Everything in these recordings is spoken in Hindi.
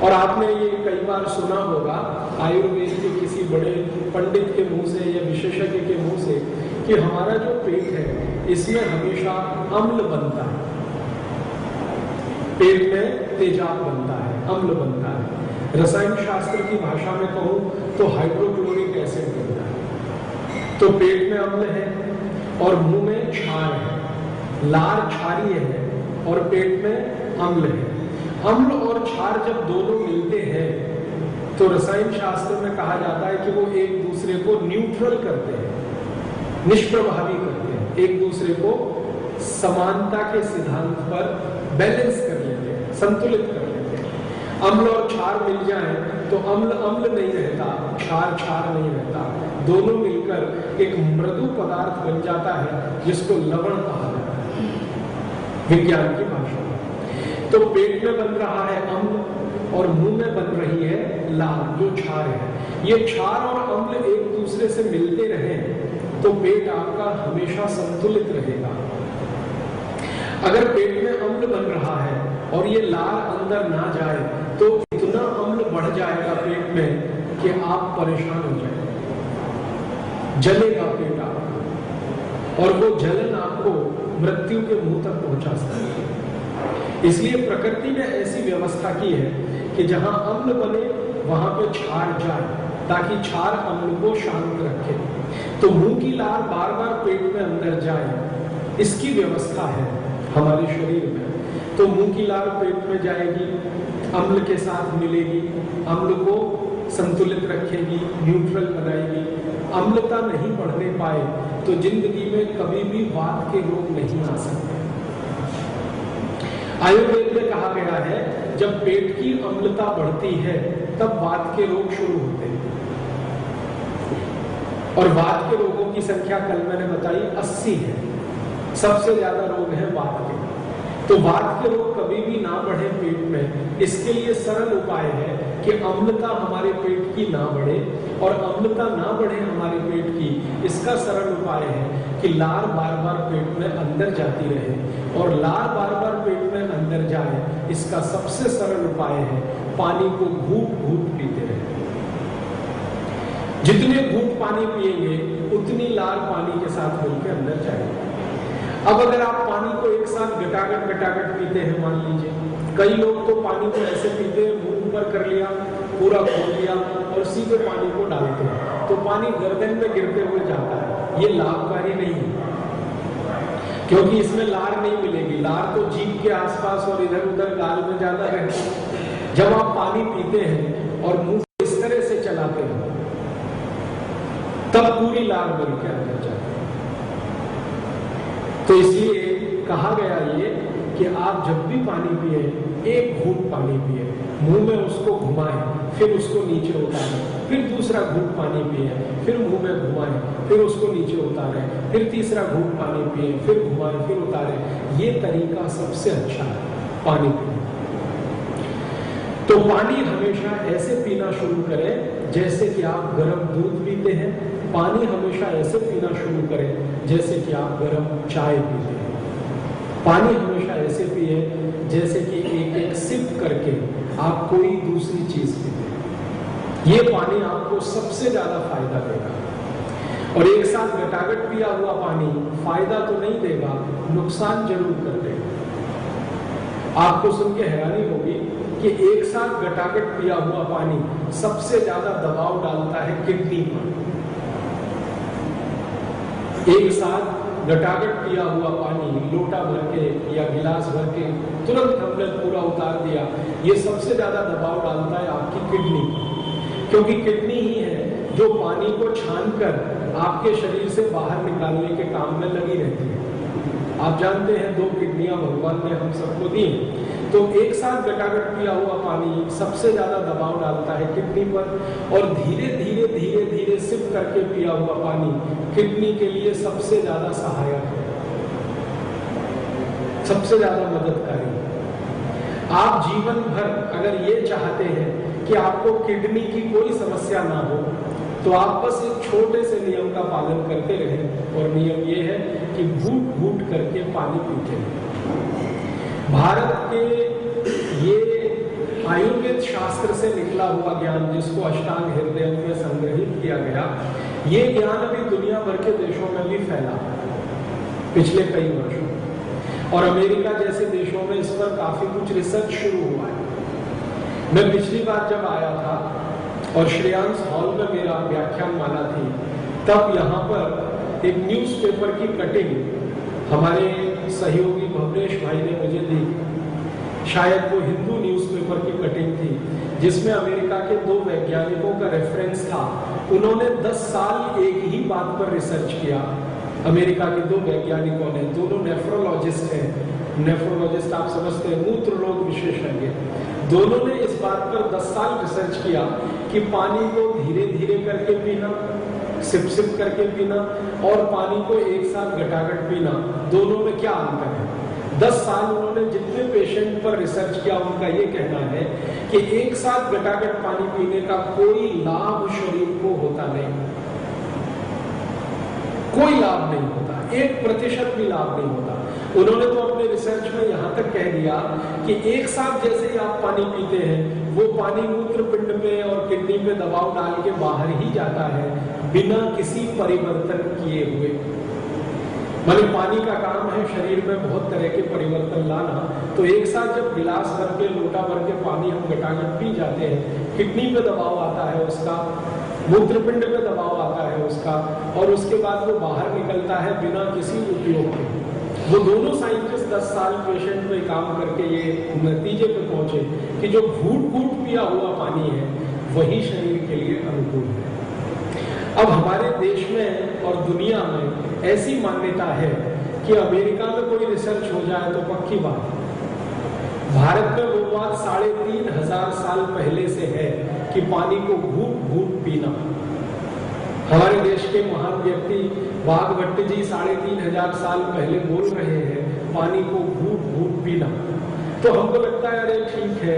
और आपने ये कई बार सुना होगा आयुर्वेद के किसी बड़े पंडित के मुंह से या विशेषज्ञ के मुंह से कि हमारा जो पेट है इसमें हमेशा अम्ल बनता है, पेट में तेजाब बनता है, अम्ल बनता है। रसायन शास्त्र की भाषा में कहूं तो हाइड्रोक्लोरिक एसिड बनता है। तो पेट में अम्ल है और मुंह में क्षार है, लार क्षारीय है और पेट में अम्ल है। अम्ल और क्षार जब दोनों मिलते हैं तो रसायन शास्त्र में कहा जाता है कि वो एक दूसरे को न्यूट्रल करते हैं, निष्प्रभावी करते हैं, एक दूसरे को समानता के सिद्धांत पर बैलेंस कर लेते हैं, संतुलित कर लेते हैं। अम्ल और क्षार मिल जाए तो अम्ल अम्ल नहीं रहता, क्षार क्षार नहीं रहता, दोनों मिलकर एक मृदु पदार्थ बन जाता है जिसको लवण कहा जाता है विज्ञान की भाषा में। तो पेट में बन रहा है अम्ल और मुंह में बन रही है लार जो क्षार है। ये क्षार और अम्ल एक दूसरे से मिलते रहे तो पेट आपका हमेशा संतुलित रहेगा। अगर पेट में अम्ल बन रहा है और ये लार अंदर ना जाए तो इतना अम्ल बढ़ जाएगा पेट में कि आप परेशान हो जाएंगे, जलेगा पेट आपका और वो जलन आपको मृत्यु के मुंह तक पहुंचा सकती है। इसलिए प्रकृति ने ऐसी व्यवस्था की है कि जहां अम्ल बने वहां पे क्षार जाए ताकि क्षार अम्ल को शांत रखे। तो मुंह की लार बार बार पेट में अंदर जाए, इसकी व्यवस्था है हमारे शरीर में। तो मुंह की लार पेट में जाएगी, अम्ल के साथ मिलेगी, अम्ल को संतुलित रखेगी, न्यूट्रल बनाएगी। अम्लता नहीं बढ़ने पाए तो जिंदगी में कभी भी वात के रोग नहीं आ सकते। आयुर्वेद में कहा गया है जब पेट की अम्लता बढ़ती है तब वात के रोग शुरू होते हैं। और वात के रोगों की संख्या कल मैंने बताई 80 है, सबसे ज्यादा रोग है वात के। तो वात के रोग कभी भी ना बढ़े पेट में, इसके लिए सरल उपाय है कि अम्लता हमारे पेट की ना बढ़े। और अम्लता ना बढ़े हमारे पेट की, इसका सरल उपाय है कि लार बार बार पेट में अंदर जाती रहे। और लार बार बार पेट में अंदर जाए, इसका सबसे सरल उपाय है पानी को घूट घूट पीते रहे। जितने घूट पानी पिएंगे उतनी लार पानी के साथ मिलकर अंदर जाएगी। अब अगर आप पानी को एक साथ गटागट पीते हैं, मान लीजिए कई लोग तो पानी को ऐसे पीते हैं, मुंह ऊपर कर लिया, पूरा खोल लिया और सीधे पानी को डालते हैं तो पानी गर्दन में गिरते हुए जाता है। ये लाभकारी नहीं है क्योंकि इसमें लार नहीं मिलेगी। लार तो जीभ के आसपास और इधर उधर गाल में ज्यादा रहती है। जब आप पानी पीते हैं और मुंह को इस तरह से चलाते हैं तब पूरी लार मिल के अंदर जाती है। तो इसलिए कहा गया ये कि आप जब भी पानी पिए एक घूंट पानी पिए, मुंह में उसको घुमाएं, फिर उसको नीचे उतारें, फिर दूसरा घूंट पानी पिए, फिर मुंह में घुमाएं, फिर उसको नीचे उतारें, फिर तीसरा घूंट पानी पिए, फिर घुमाएं, फिर उतारें। ये तरीका सबसे अच्छा है पानी पीने। तो पानी हमेशा ऐसे पीना शुरू करें जैसे कि आप गर्म दूध पीते हैं। पानी हमेशा ऐसे पीना शुरू करें जैसे कि आप गर्म चाय पीते हैं। पानी हमेशा ऐसे पिए जैसे कि एक एक सिप करके आप कोई दूसरी चीज पीते हैं। ये पानी आपको सबसे ज्यादा फायदा देगा। और एक साथ गटागट पिया हुआ पानी फायदा तो नहीं देगा, नुकसान जरूर कर देगा। आपको सुन के हैरानी होगी कि एक साथ गटागट पिया हुआ पानी सबसे ज्यादा दबाव डालता है किडनी पर। एक साथ गटागट पिया हुआ पानी लोटा भर के या गिलास भर के तुरंत हमने पूरा उतार दिया, ये सबसे ज्यादा दबाव डालता है आपकी किडनी पर। क्योंकि किडनी ही है जो पानी को छानकर आपके शरीर से बाहर निकालने के काम में लगी रहती है। आप जानते हैं 2 किडनियां भगवान ने हम सबको दी। तो एक साथ गटागट पिया हुआ पानी सबसे ज्यादा दबाव डालता है किडनी पर। और धीरे धीरे धीरे धीरे सिप करके पिया हुआ पानी किडनी के लिए सबसे ज्यादा सहायक है, सबसे ज्यादा मददकारी है। आप जीवन भर अगर ये चाहते हैं कि आपको किडनी की कोई समस्या ना हो तो आप बस एक छोटे से नियम का पालन करते रहें। और नियम ये है कि घूट घूट करके पानी पीते रहें। भारत के ये आयुर्वेद शास्त्र से निकला हुआ ज्ञान, जिसको अष्टांग हृदय में संग्रहित किया गया, ये ज्ञान अभी दुनिया भर के देशों में भी फैला पिछले कई वर्षों, और अमेरिका जैसे देशों में इस पर काफी कुछ रिसर्च शुरू हुआ है। मैं पिछली बार जब आया था और श्रेयांश हॉल में मेरा व्याख्यान माला थी, तब यहाँ पर एक न्यूज़पेपर की कटिंग हमारे सहयोगी भवनेश भाई ने मुझे दी। शायद वो हिंदू न्यूज़पेपर की कटिंग थी, जिसमें अमेरिका के 2 वैज्ञानिकों का रेफरेंस था। उन्होंने 10 साल एक ही बात पर रिसर्च किया। अमेरिका के 2 वैज्ञानिकों ने, दोनों नेफ्रोलॉजिस्ट हैं। नेफ्रोलॉजिस्ट आप समझते हैं, मूत्र रोग विशेषज्ञ। दोनों ने इस बात पर 10 साल रिसर्च किया कि पानी को धीरे धीरे करके पीना, सिप सिप करके पीना, और पानी को एक साथ घटाघट पीना, दोनों में क्या अंतर है। 10 साल उन्होंने जितने पेशेंट पर रिसर्च किया, उनका ये कहना है कि एक साथ घटाघट पानी पीने का कोई लाभ शरीर को होता नहीं, कोई लाभ नहीं होता, 1% भी लाभ नहीं होता। उन्होंने तो अपने रिसर्च में यहां तक कह दिया कि एक साथ जैसे ही आप पानी पीते हैं, वो पानी मूत्र पिंड में और किडनी में दबाव डाल के बाहर ही जाता है, बिना किसी परिवर्तन किए हुए। माने पानी का काम है शरीर में बहुत तरह के परिवर्तन लाना। तो एक साथ जब गिलास भर के, लोटा भर के पानी हम घटाघट पी जाते हैं, किडनी पे दबाव आता है उसका, मूत्रपिंड पे दबाव आता है उसका, और उसके बाद वो बाहर निकलता है बिना किसी उपयोग के। वो दोनों साइंटिस्ट 10 साल पेशेंट पे काम करके ये नतीजे पे पहुंचे कि जो घूट घूट पिया हुआ पानी है, वही शरीर के लिए अनुकूल है। अब हमारे देश में और दुनिया में ऐसी मान्यता है कि अमेरिका में कोई रिसर्च हो जाए तो पक्की बात है। भारत में वो बात 3500 साल पहले से है कि पानी को घूट घूट पीना। हमारे देश के महान व्यक्ति वाघभट्ट जी 3500 साल पहले बोल रहे हैं पानी को घूट घूट पीना। तो हमको लगता है अरे ठीक है,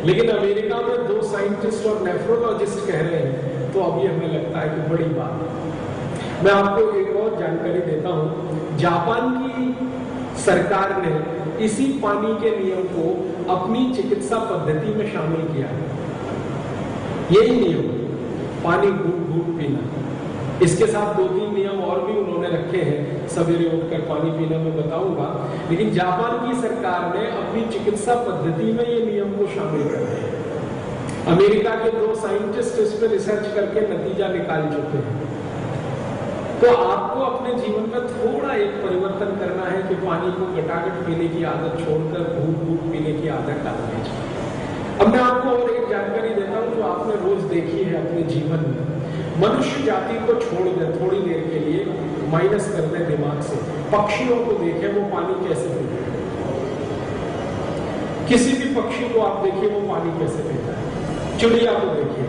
लेकिन अमेरिका में 2 साइंटिस्ट और नेफ्रोलॉजिस्ट कह रहे हैं, तो अभी हमें लगता है कि बड़ी बात है। मैं आपको एक और जानकारी देता हूं। जापान की सरकार ने इसी पानी के नियम को अपनी चिकित्सा पद्धति में शामिल किया है। यही नियम, पानी घूट घूट पीना। इसके साथ 2-3 नियम और भी उन्होंने रखे हैं, सवेरे उठकर पानी पीना मैं बताऊंगा। लेकिन जापान की सरकार ने अपनी चिकित्सा पद्धति में ये नियम को शामिल कर दिया। अमेरिका के 2 साइंटिस्ट इस पर रिसर्च करके नतीजा निकाल चुके हैं। तो आपको अपने जीवन में थोड़ा एक परिवर्तन करना है कि पानी को घटाघट पीने की आदत छोड़कर घूट घूट पीने की आदत डालनी चाहिए। अब मैं आपको और एक जानकारी देता हूं जो आपने रोज देखी है अपने जीवन में। मनुष्य जाति को छोड़ दे थोड़ी देर के लिए, माइनस कर दे दिमाग से, पक्षियों को देखें वो पानी कैसे पीते हैं। किसी भी पक्षी को आप देखिए वो पानी कैसे पीता है। चिड़िया को देखिए,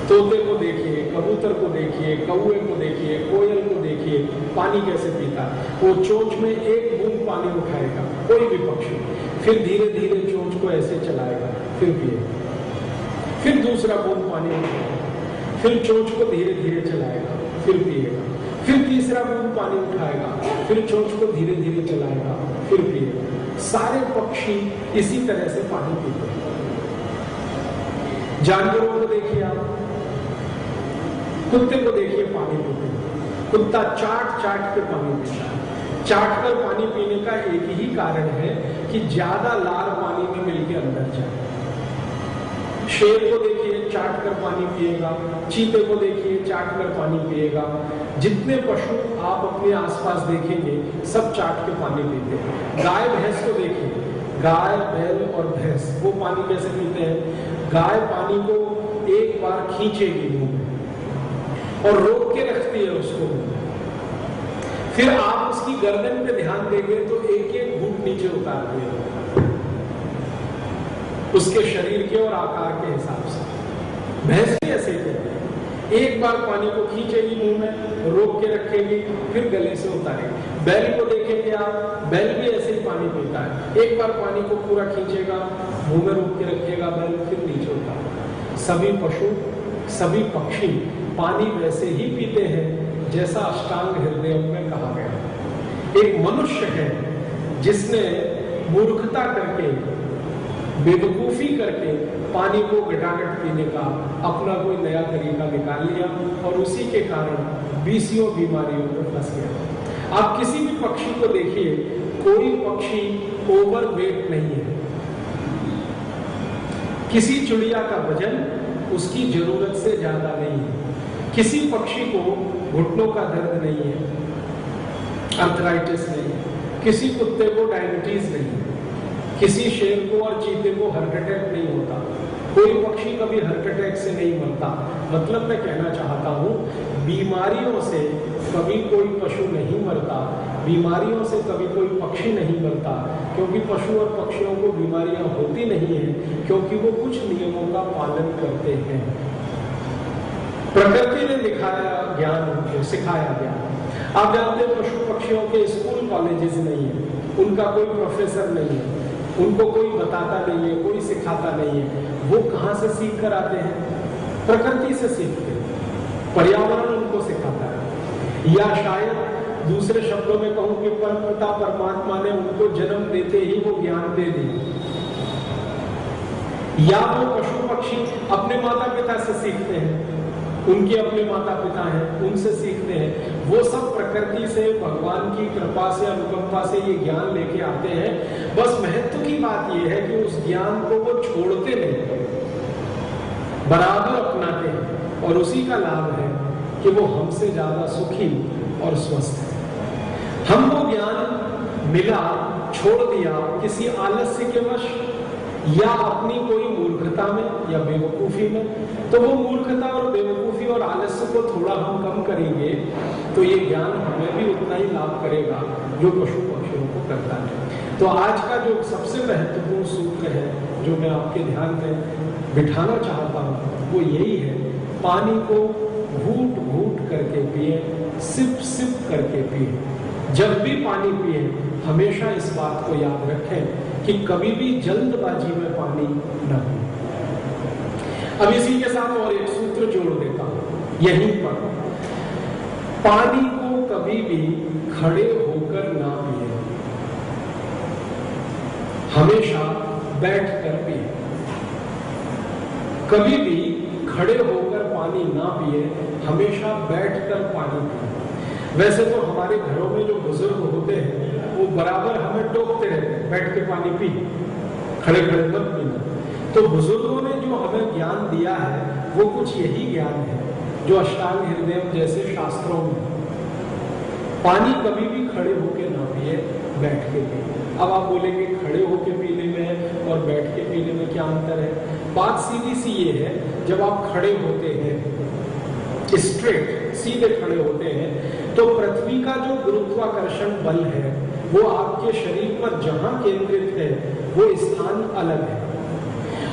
तोते को देखिए, कबूतर को देखिए, कौवे को देखिए, कोयल को देखिए, पानी कैसे पीता है। वो चोंच में एक बूंद पानी उठाएगा, कोई भी पक्षी, फिर धीरे धीरे चोंच को ऐसे चलाएगा, फिर पिएगा, फिर दूसरा बूंद पानी उठाएगा, फिर चोंच को धीरे धीरे चलाएगा, फिर पिएगा, फिर तीसरा बूंद पानी उठाएगा, फिर चोंच को धीरे धीरे चलाएगा, फिर पिएगा। सारे पक्षी इसी तरह से पानी पीते हैं। जानवरों को देखिए आप, कुत्ते को देखिए पानी पीते हैं। कुत्ता चाट चाट के पानी पीता है। चाट कर पानी पीने का एक ही कारण है कि ज्यादा लार पानी में मिलकर अंदर जाए। शेर को देखिए चाट कर पानी पिएगा, चीते को देखिए चाट कर पानी पिएगा। जितने पशु आप अपने आसपास देखेंगे सब चाट के पानी पीते हैं। गाय भैंस को देखिए, गाय बैल और भैंस वो पानी कैसे पीते हैं। गाय पानी को एक बार खींचेगी मुंह में और रोक के रखती है उसको, फिर आप उसकी गर्दन पे ध्यान देंगे तो एक एक घूंट नीचे उतार देगा उसके शरीर के और आकार के हिसाब से। भैंस भी ऐसे ही एक बार पानी को खींचेगी मुंह में, रोक के रखेगी, फिर गले से उतारेगी। बैल को देखेंगे आप, बैल भी ऐसे ही पानी पीता है। एक बार पानी को पूरा खींचेगा, मुंह में रोक के रखेगा बैल, फिर नीचे उतारेगा। सभी पशु, सभी पक्षी पानी वैसे ही पीते हैं जैसा अष्टांग हृदय में कहा गया। एक मनुष्य है जिसने मूर्खता करके बेवकूफी करके पानी को गटागट पीने का अपना कोई नया तरीका निकाल लिया और उसी के कारण बीसियों बीमारियों में फंस गया। आप किसी भी पक्षी को देखिए, कोई पक्षी ओवरवेट नहीं है। किसी चिड़िया का वजन उसकी जरूरत से ज्यादा नहीं है। किसी पक्षी को घुटनों का दर्द नहीं है, आर्थराइटिस नहीं है। किसी कुत्ते को डायबिटीज नहीं है। किसी शेर को और चीते को हार्ट अटैक नहीं होता। कोई पक्षी कभी हार्ट अटैक से नहीं मरता। मतलब मैं कहना चाहता हूँ, बीमारियों से कभी कोई पशु नहीं मरता, बीमारियों से कभी कोई पक्षी नहीं मरता, क्योंकि पशु और पक्षियों को बीमारियां होती नहीं है, क्योंकि वो कुछ नियमों का पालन करते हैं। प्रकृति ने दिखाया ज्ञान उनको सिखाया गया। आप जानते हैं, पशु पक्षियों के स्कूल कॉलेजेस नहीं है, उनका कोई प्रोफेसर नहीं है, उनको कोई बताता नहीं है, कोई सिखाता नहीं है। वो कहाँ से सीख कर आते हैं? प्रकृति से सीखते हैं, पर्यावरण उनको सिखाता है। या शायद दूसरे शब्दों में कहूं कि परमपिता परमात्मा ने उनको जन्म देते ही वो ज्ञान दे दिया। या वो पशु पक्षी अपने माता पिता से सीखते हैं, उनके अपने माता पिता हैं, उनसे सीखते हैं। वो सब प्रकृति से, भगवान की कृपा से, अनुकंपा से ये ज्ञान लेके आते हैं। बस महत्व की बात ये है कि उस ज्ञान को वो छोड़ते नहीं, बराबर अपनाते हैं, और उसी का लाभ है कि वो हमसे ज्यादा सुखी और स्वस्थ है। हमको ज्ञान मिला, छोड़ दिया किसी आलस्य के वश या अपनी कोई मूर्खता में या बेवकूफी में, तो वो मूर्खता और बेवकूफी और आलस्य को थोड़ा हम कम करेंगे तो ये ज्ञान हमें भी उतना ही लाभ करेगा जो पशु पक्षियों को करता है। तो आज का जो सबसे महत्वपूर्ण सूत्र है जो मैं आपके ध्यान में बिठाना चाहता हूँ वो यही है, पानी को घूट घूट करके पिए, सिप सिप करके पिए। जब भी पानी पिए हमेशा इस बात को याद रखें कि कभी भी जल्दबाजी में पानी न हो। अब इसी के साथ और एक सूत्र जोड़ देता हूं यहीं पर, पानी को कभी भी खड़े होकर ना पिए, हमेशा बैठकर पिए। कभी भी खड़े होकर पानी ना पिए, हमेशा बैठकर पानी पिए। वैसे तो हमारे घरों में जो बुजुर्ग होते हैं वो बराबर हमें टोकते रहते हैं, बैठ के पानी पी, खड़े खड़े मत पीना। तो बुजुर्गों ने जो हमें ज्ञान दिया है वो कुछ यही ज्ञान है जो अष्टांग हृदय जैसे शास्त्रों में, पानी कभी भी खड़े होके ना पिए, बैठ के पिए। अब आप बोलेंगे खड़े होके पीने में और बैठ के पीने में क्या अंतर है? बात सीधी सी ये है, जब आप खड़े होते हैं, स्ट्रेट सीधे खड़े होते हैं, तो पृथ्वी का जो गुरुत्वाकर्षण बल है वो आपके शरीर पर जहां केंद्रित है वो स्थान अलग है।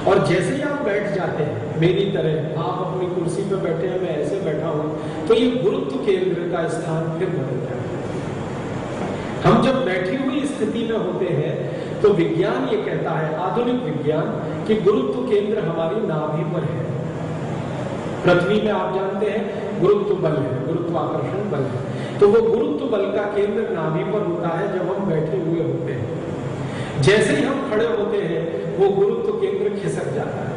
और जैसे ही आप बैठ जाते हैं, मेरी तरह आप अपनी कुर्सी पर बैठे हैं, मैं ऐसे बैठा हूं, तो ये गुरुत्व केंद्र का स्थान फिर बदल जाता है। हम जब बैठी हुई स्थिति में होते हैं तो विज्ञान ये कहता है, आधुनिक विज्ञान, कि गुरुत्व केंद्र हमारी नाभि पर है। पृथ्वी में आप जानते हैं गुरुत्व बल है, गुरुत्वाकर्षण बल है, तो वो गुरुत्व बल का केंद्र नाभि पर होता है जब हम बैठे हुए होते हैं। जैसे ही हम खड़े होते हैं वो गुरुत्व केंद्र खिसक जाता है,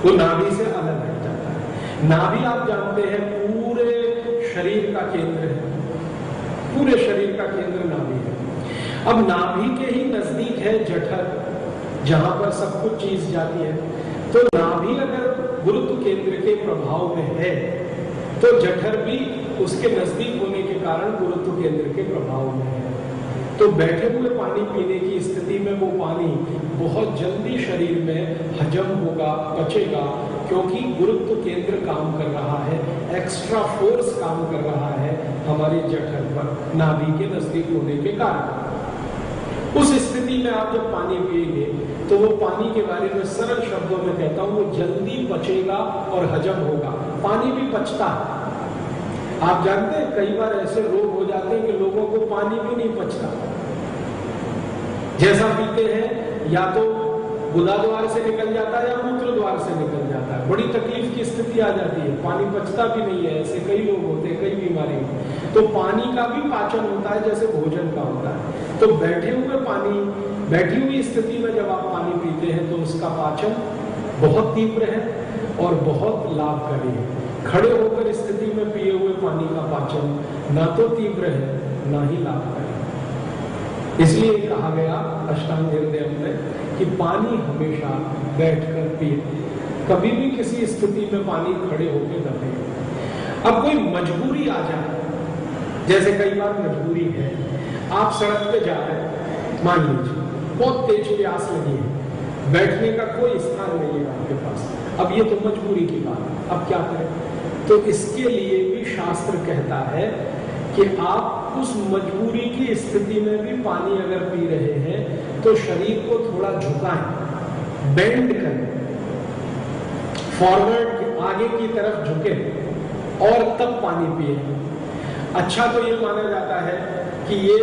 वो नाभि से अलग हट जाता है। नाभि आप जानते हैं पूरे शरीर का केंद्र है, पूरे शरीर का केंद्र नाभि है। अब नाभि के ही नजदीक है जठर, जहां पर सब कुछ चीज जाती है। तो नाभि अगर गुरुत्व केंद्र के प्रभाव में है तो जठर भी उसके नजदीक होने के कारण गुरुत्व केंद्र के प्रभाव में है। तो बैठे हुए पानी पीने की स्थिति में वो पानी बहुत जल्दी शरीर में हजम होगा, पचेगा, क्योंकि गुरुत्व केंद्र काम कर रहा है, एक्स्ट्रा फोर्स काम कर रहा है हमारे जठर पर, नाभि के नजदीक होने के कारण। उस स्थिति में आप जब पानी पिएंगे तो वो पानी के बारे में सरल शब्दों में कहता हूं, वो जल्दी पचेगा और हजम होगा। पानी भी पचता है। आप जानते हैं कई बार ऐसे रोग हो जाते हैं कि लोगों को पानी भी नहीं पचता। जैसा पीते हैं या तो गुदा द्वार से निकल जाता है या मूत्र द्वार से निकल जाता है, बड़ी तकलीफ की स्थिति आ जाती है, पानी पचता भी नहीं है। ऐसे कई लोग होते हैं, कई बीमारी। तो पानी का भी पाचन होता है जैसे भोजन का होता है। तो बैठी हुई स्थिति में जब आप पानी पीते हैं तो उसका पाचन बहुत तीव्र है और बहुत लाभकारी है। खड़े होकर स्थिति में पिए हुए पानी का पाचन ना तो तीव्र है ना ही लाभकारी। इसलिए कहा गया अष्टांग हृदय में कि पानी हमेशा बैठकर पिए, कभी भी किसी स्थिति में पानी खड़े होकर न पिए। अब कोई मजबूरी आ जाए, जैसे कई बार मजबूरी है, आप सड़क पे जा रहे हैं, मान लीजिए बहुत तेज प्यास लगी है, बैठने का कोई स्थान नहीं है आपके पास, अब ये तो मजबूरी की बात है, अब क्या करें? तो इसके लिए भी शास्त्र कहता है कि आप उस मजबूरी की स्थिति में भी पानी अगर पी रहे हैं तो शरीर को थोड़ा झुकाएं, बेंड करें, फॉरवर्ड आगे की तरफ झुके और तब पानी पिए। अच्छा तो ये माना जाता है कि ये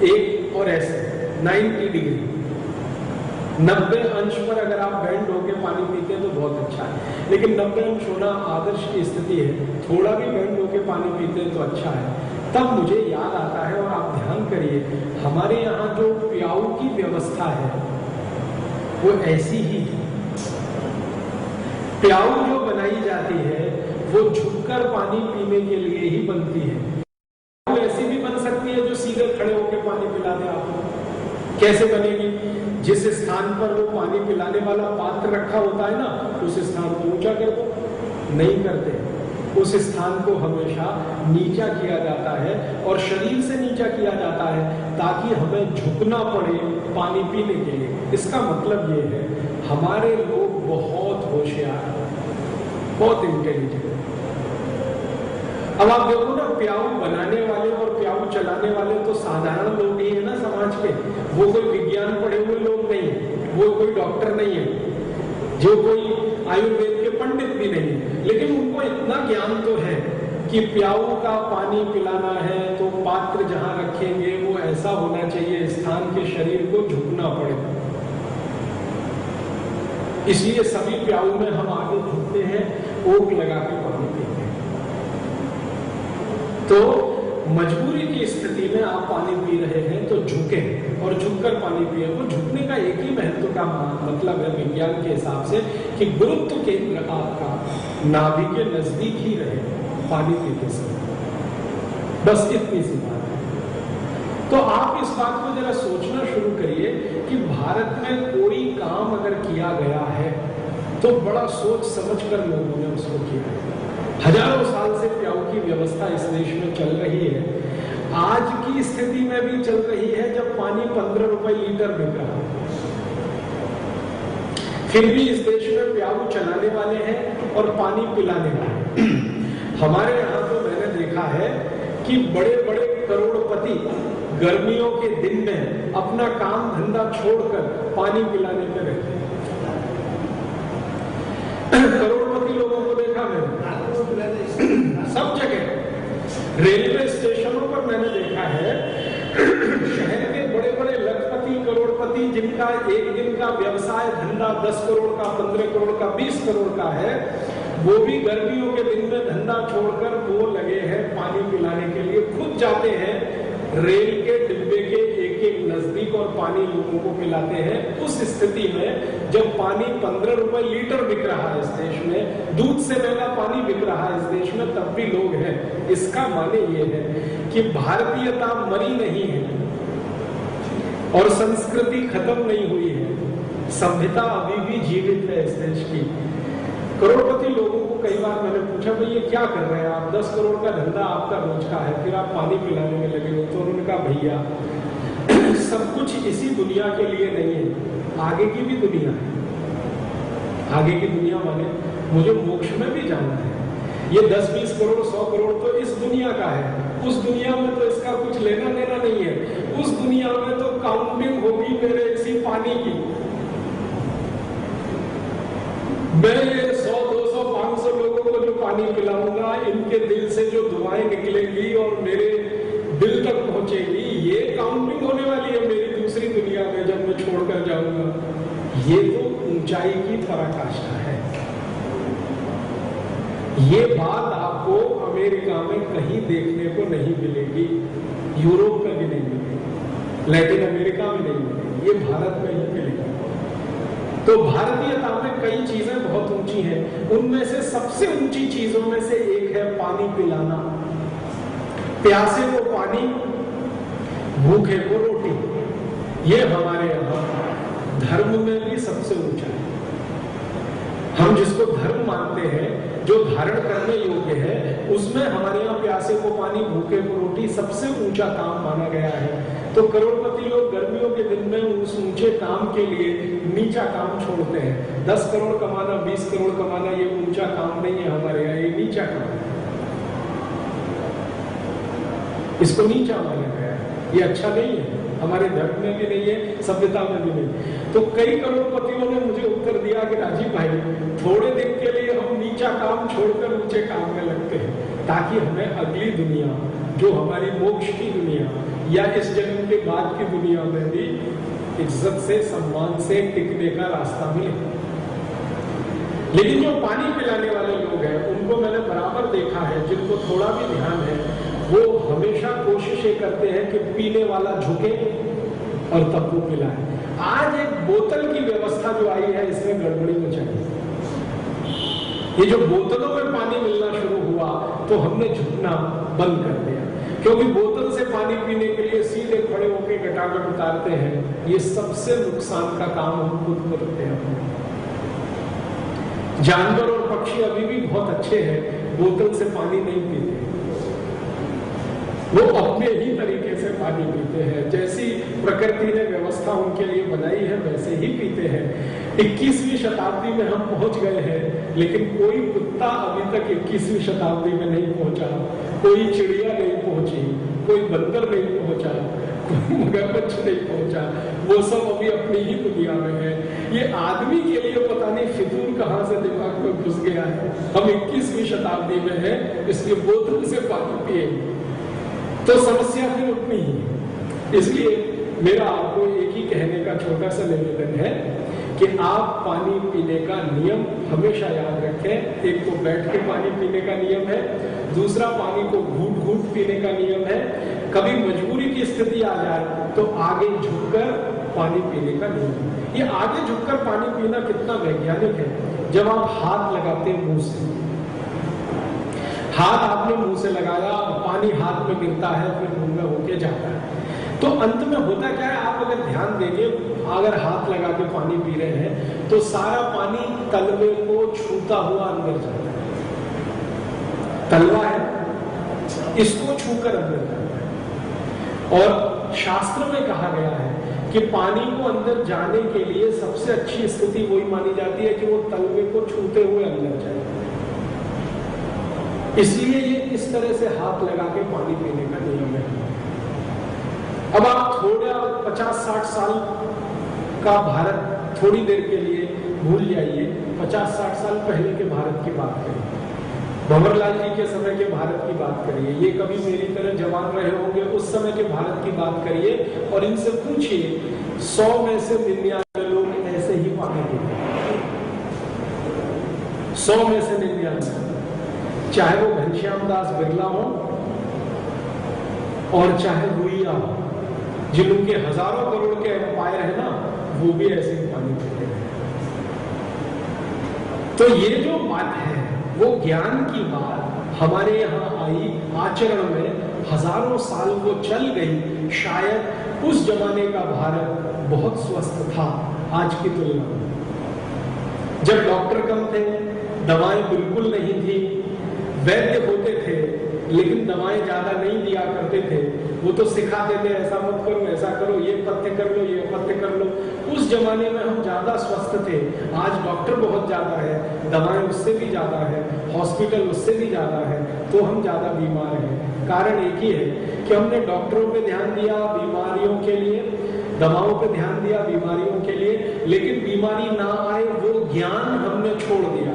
एक और ऐसे 90 डिग्री 90 अंश पर अगर आप बेंड होकर पानी पीते हैं तो बहुत अच्छा है, लेकिन 90 अंश होना आदर्श की स्थिति है, थोड़ा भी बेंड होकर पानी पीते हैं तो अच्छा है। तब मुझे याद आता है, और आप ध्यान करिए, हमारे यहाँ जो प्याऊ की व्यवस्था है वो ऐसी ही है। प्याऊ जो बनाई जाती है वो झुककर पानी पीने के लिए ही बनती है। वो ऐसी भी बन सकती है जो सीधे खड़े होकर पानी पिला दे आपको। कैसे बनेगी? जिस स्थान पर वो पानी पिलाने वाला पात्र रखा होता है ना, उस स्थान को ऊंचा कर दो, नहीं करते, उस स्थान को हमेशा नीचा किया जाता है और शरीर से नीचा किया जाता है ताकि हमें झुकना पड़े पानी पीने के लिए। इसका मतलब ये है हमारे लोग बहुत होशियार, बहुत इंटेलिजेंट। अब आप देखो ना, प्याऊ बनाने वाले और प्याऊ चलाने वाले तो साधारण लोग ही है ना समाज के, वो कोई विज्ञान पढ़े हुए लोग नहीं है, वो कोई डॉक्टर नहीं है, जो कोई आयुर्वेद के पंडित भी नहीं है, लेकिन उनको इतना ज्ञान तो है कि प्याऊ का पानी पिलाना है तो पात्र जहां रखेंगे वो ऐसा होना चाहिए स्थान के शरीर को झुकना पड़े। इसलिए सभी प्याऊ में हम आगे झुकते हैं, ओक लगा के पानी पीते हैं। तो मजबूरी की स्थिति में आप पानी पी रहे हैं तो झुके और झुककर पानी पिए। वो झुकने का एक ही महत्व का मतलब है विज्ञान के हिसाब से कि गुरुत्व केंद्र आपका नाभि के नजदीक ही रहे पानी पीते समय, बस इतनी सी बात है। तो आप इस बात को जरा सोचना शुरू करिए कि भारत में कोई काम अगर किया गया है तो बड़ा सोच समझकर लोगों ने उसको किया है। हजारों साल से प्याऊ की व्यवस्था इस देश में चल रही है, आज की स्थिति में भी चल रही है जब पानी 15 रुपए लीटर बिक रहा है। फिर भी इस देश में प्याऊ चलाने वाले हैं और पानी पिलाने वाले। हमारे यहाँ तो मैंने देखा है कि बड़े बड़े करोड़पति गर्मियों के दिन में अपना काम धंधा छोड़कर पानी पिलाने पे रहते हैं। करोड़पति लोगों को देखा मैंने सब जगह, रेलवे स्टेशनों पर मैंने देखा है, शहर के बड़े बड़े लखपति करोड़पति जिनका एक दिन का व्यवसाय धंधा 10 करोड़ का, 15 करोड़ का, 20 करोड़ का है, वो भी गर्मियों के दिन में धंधा छोड़कर वो लगे हैं पानी पिलाने के लिए, खुद जाते हैं रेल के डिब्बे के एक एक नजदीक और पानी लोगों को पिलाते हैं। उस स्थिति में जब पानी 15 रुपए लीटर बिक रहा है इस देश में, दूध से महंगा पानी बिक रहा है इस देश में, तब भी लोग हैं। इसका माने ये है कि भारतीयता मरी नहीं है और संस्कृति खत्म नहीं हुई है, सभ्यता अभी भी जीवित है इस देश की। करोड़पति लोगों को कई बार मैंने पूछा, भाई ये क्या कर रहे हैं आप, 10 करोड़ का धंधा आपका रोज का है, फिर आप पानी पिलाने में लगे हो। तो उन्होंने कहा भैया सब कुछ इसी दुनिया के लिए नहीं है, आगे की भी दुनिया है। आगे की दुनिया माने मुझे मोक्ष में भी जाना है। ये 10-20 करोड़ 100 करोड़ तो इस दुनिया का है, उस दुनिया में तो इसका कुछ लेना देना नहीं है। उस दुनिया में तो काउंटिंग होगी मेरे इसी पानी की। मैं ये 100, 200, 500 लोगों को जो पानी पिलाऊंगा, इनके दिल से जो दुआएं निकलेंगी और मेरे दिल तक पहुंचेगी, ये काउंटिंग होने वाली है मेरी दूसरी दुनिया में जब मैं छोड़कर जाऊंगा। ये तो ऊंचाई की पराकाष्ठा है। ये बात आपको अमेरिका में कहीं देखने को नहीं मिलेगी, यूरोप में भी नहीं मिलेगी। लैटिन अमेरिका में नहीं मिलेगी, ये भारत में ही मिलेगी। तो भारतीयता में कई चीजें बहुत ऊंची हैं, उनमें से सबसे ऊंची चीजों में से एक है पानी पिलाना। प्यासे को पानी, भूखे को रोटी, ये हमारे यहाँ धर्म में भी सबसे ऊंचा है। हम जिसको धर्म मानते हैं, जो धारण करने योग्य है, उसमें हमारे यहाँ प्यासे को पानी, भूखे को रोटी सबसे ऊंचा काम माना गया है। तो करोड़पति लोग गर्मियों के दिन में उस ऊंचे काम के लिए नीचा काम छोड़ते हैं। 10 करोड़ कमाना, 20 करोड़ कमाना, ये ऊंचा काम नहीं है हमारे यहाँ, ये नीचा काम है, इसको नीचा माना गया है, ये अच्छा नहीं है, हमारे धर्म में भी नहीं है, सभ्यता में भी नहीं। तो कई करोड़पतियों ने मुझे उत्तर दिया कि राजीव भाई, थोड़े दिन के लिए हम नीचा काम छोड़कर ऊंचे काम में लगते हैं, ताकि हमें अगली दुनिया, जो हमारी मोक्ष की दुनिया या इस जन्म के बाद की दुनिया में भी इज्जत से, सम्मान से टिकने का रास्ता मिले। लेकिन जो पानी पिलाने वाले लोग हैं, उनको मैंने बराबर देखा है, जिनको थोड़ा भी ध्यान है, वो हमेशा कोशिशें करते हैं कि पीने वाला झुके और तब वो पिलाए। आज एक बोतल की व्यवस्था जो आई है, इसमें गड़बड़ी मचाई। ये जो बोतलों में पानी मिलना शुरू हुआ, तो हमने झुकना बंद कर दिया, क्योंकि बोतल से पानी पीने के लिए सीधे खड़े होकर गटागट उतारते हैं। ये सबसे नुकसान का काम हम खुद करते हैं। जानवर और पक्षी अभी भी बहुत अच्छे हैं, बोतल से पानी नहीं पीते, वो अपने ही तरीके से पानी पीते हैं। जैसी प्रकृति ने व्यवस्था उनके लिए बनाई है, वैसे ही पीते हैं। 21वीं शताब्दी में हम पहुंच गए हैं, लेकिन कोई कुत्ता अभी तक 21वीं शताब्दी में नहीं पहुंचा, कोई चिड़िया नहीं पहुंची, कोई बंदर नहीं पहुंचा, कोई मगरमच्छ नहीं पहुंचा, वो सब अभी अपनी ही दुनिया में है। ये आदमी के लिए पता नहीं फितूर कहां से दिमाग में घुस गया है। हम 21वीं शताब्दी में है, इसलिए बोतल से पानी पिए, तो समस्या फिर उतनी ही। इसलिए मेरा आपको एक ही कहने का छोटा सा निवेदन है कि आप पानी पीने का नियम हमेशा याद रखें। एक तो बैठ के पानी पीने का नियम है, दूसरा पानी को घूट घूट पीने का नियम है। कभी मजबूरी की स्थिति आ जाए तो आगे झुककर पानी पीने का नियम है। ये आगे झुककर पानी पीना कितना वैज्ञानिक है। जब आप हाथ लगाते हैं मुंह से, हाथ आपने मुंह से लगाया, पानी हाथ में गिरता है, फिर मुंह में होके जाता है, तो अंत में होता क्या है, आप अगर ध्यान देंगे, अगर हाथ लगा के पानी पी रहे हैं तो सारा पानी तलवे को छूता हुआ अंदर जाता है। तलवा है, इसको छूकर अंदर जाता है। और शास्त्र में कहा गया है कि पानी को अंदर जाने के लिए सबसे अच्छी स्थिति वही मानी जाती है कि वो तलवे को छूते हुए अंदर जाए। इसलिए ये इस तरह से हाथ लगा के पानी पीने का नियम है। अब आप थोड़ा 50-60 साल का भारत थोड़ी देर के लिए भूल जाइए, 50-60 साल पहले के भारत की बात करिए, भंवरलाल जी के समय के भारत की बात करिए। ये कभी मेरी तरह जवान रहे होंगे, उस समय के भारत की बात करिए और इनसे पूछिए, 100 में से 99 लोग ऐसे ही पानी पीते हैं। 100 में से 99, चाहे वो घनश्याम दास बिरला हो और चाहे रुइया हो, जिनके हजारों करोड़ के एम्पायर है ना, वो भी ऐसे ही पानी पीते हैं। तो ये जो बात है, वो ज्ञान की बात हमारे यहाँ आई, आचरण में हजारों साल वो चल गई। शायद उस जमाने का भारत बहुत स्वस्थ था आज की तुलना में। जब डॉक्टर कम थे, दवाएं बिल्कुल नहीं थी, वैद्य होते थे लेकिन दवाएं ज्यादा नहीं दिया करते थे। वो तो सिखाते थे, ऐसा मत करो, ऐसा करो, ये पथ्य कर लो, ये पथ्य कर लो। उस जमाने में हम ज्यादा स्वस्थ थे। आज डॉक्टर बहुत ज्यादा है, दवाएं उससे भी ज्यादा है, हॉस्पिटल उससे भी ज्यादा है, तो हम ज्यादा बीमार हैं। कारण एक ही है कि हमने डॉक्टरों पे ध्यान दिया बीमारियों के लिए, दवाओं पे ध्यान दिया बीमारियों के लिए, लेकिन बीमारी ना आए वो ज्ञान हमने छोड़ दिया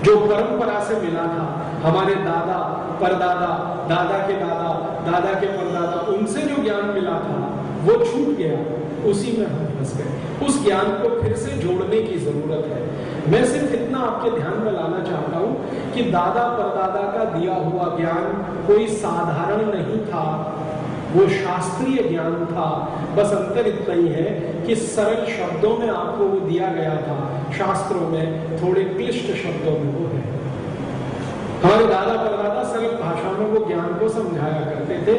जो परंपरा से मिला था। हमारे दादा, परदादा, दादा के दादा, दादा के परदादा, उनसे जो ज्ञान मिला था वो छूट गया, उसी में हम फंस गए। उस ज्ञान को फिर से जोड़ने की जरूरत है। मैं सिर्फ इतना आपके ध्यान में लाना चाहता हूं कि दादा परदादा का दिया हुआ ज्ञान कोई साधारण नहीं था। वो शास्त्रीय ज्ञान था। बस अंतर इतना ही है कि सरल शब्दों में आपको वो दिया गया था, शास्त्रों में थोड़े क्लिष्ट शब्दों में वो है। हमारे दादा परदादा सरल भाषा में वो ज्ञान को समझाया करते थे।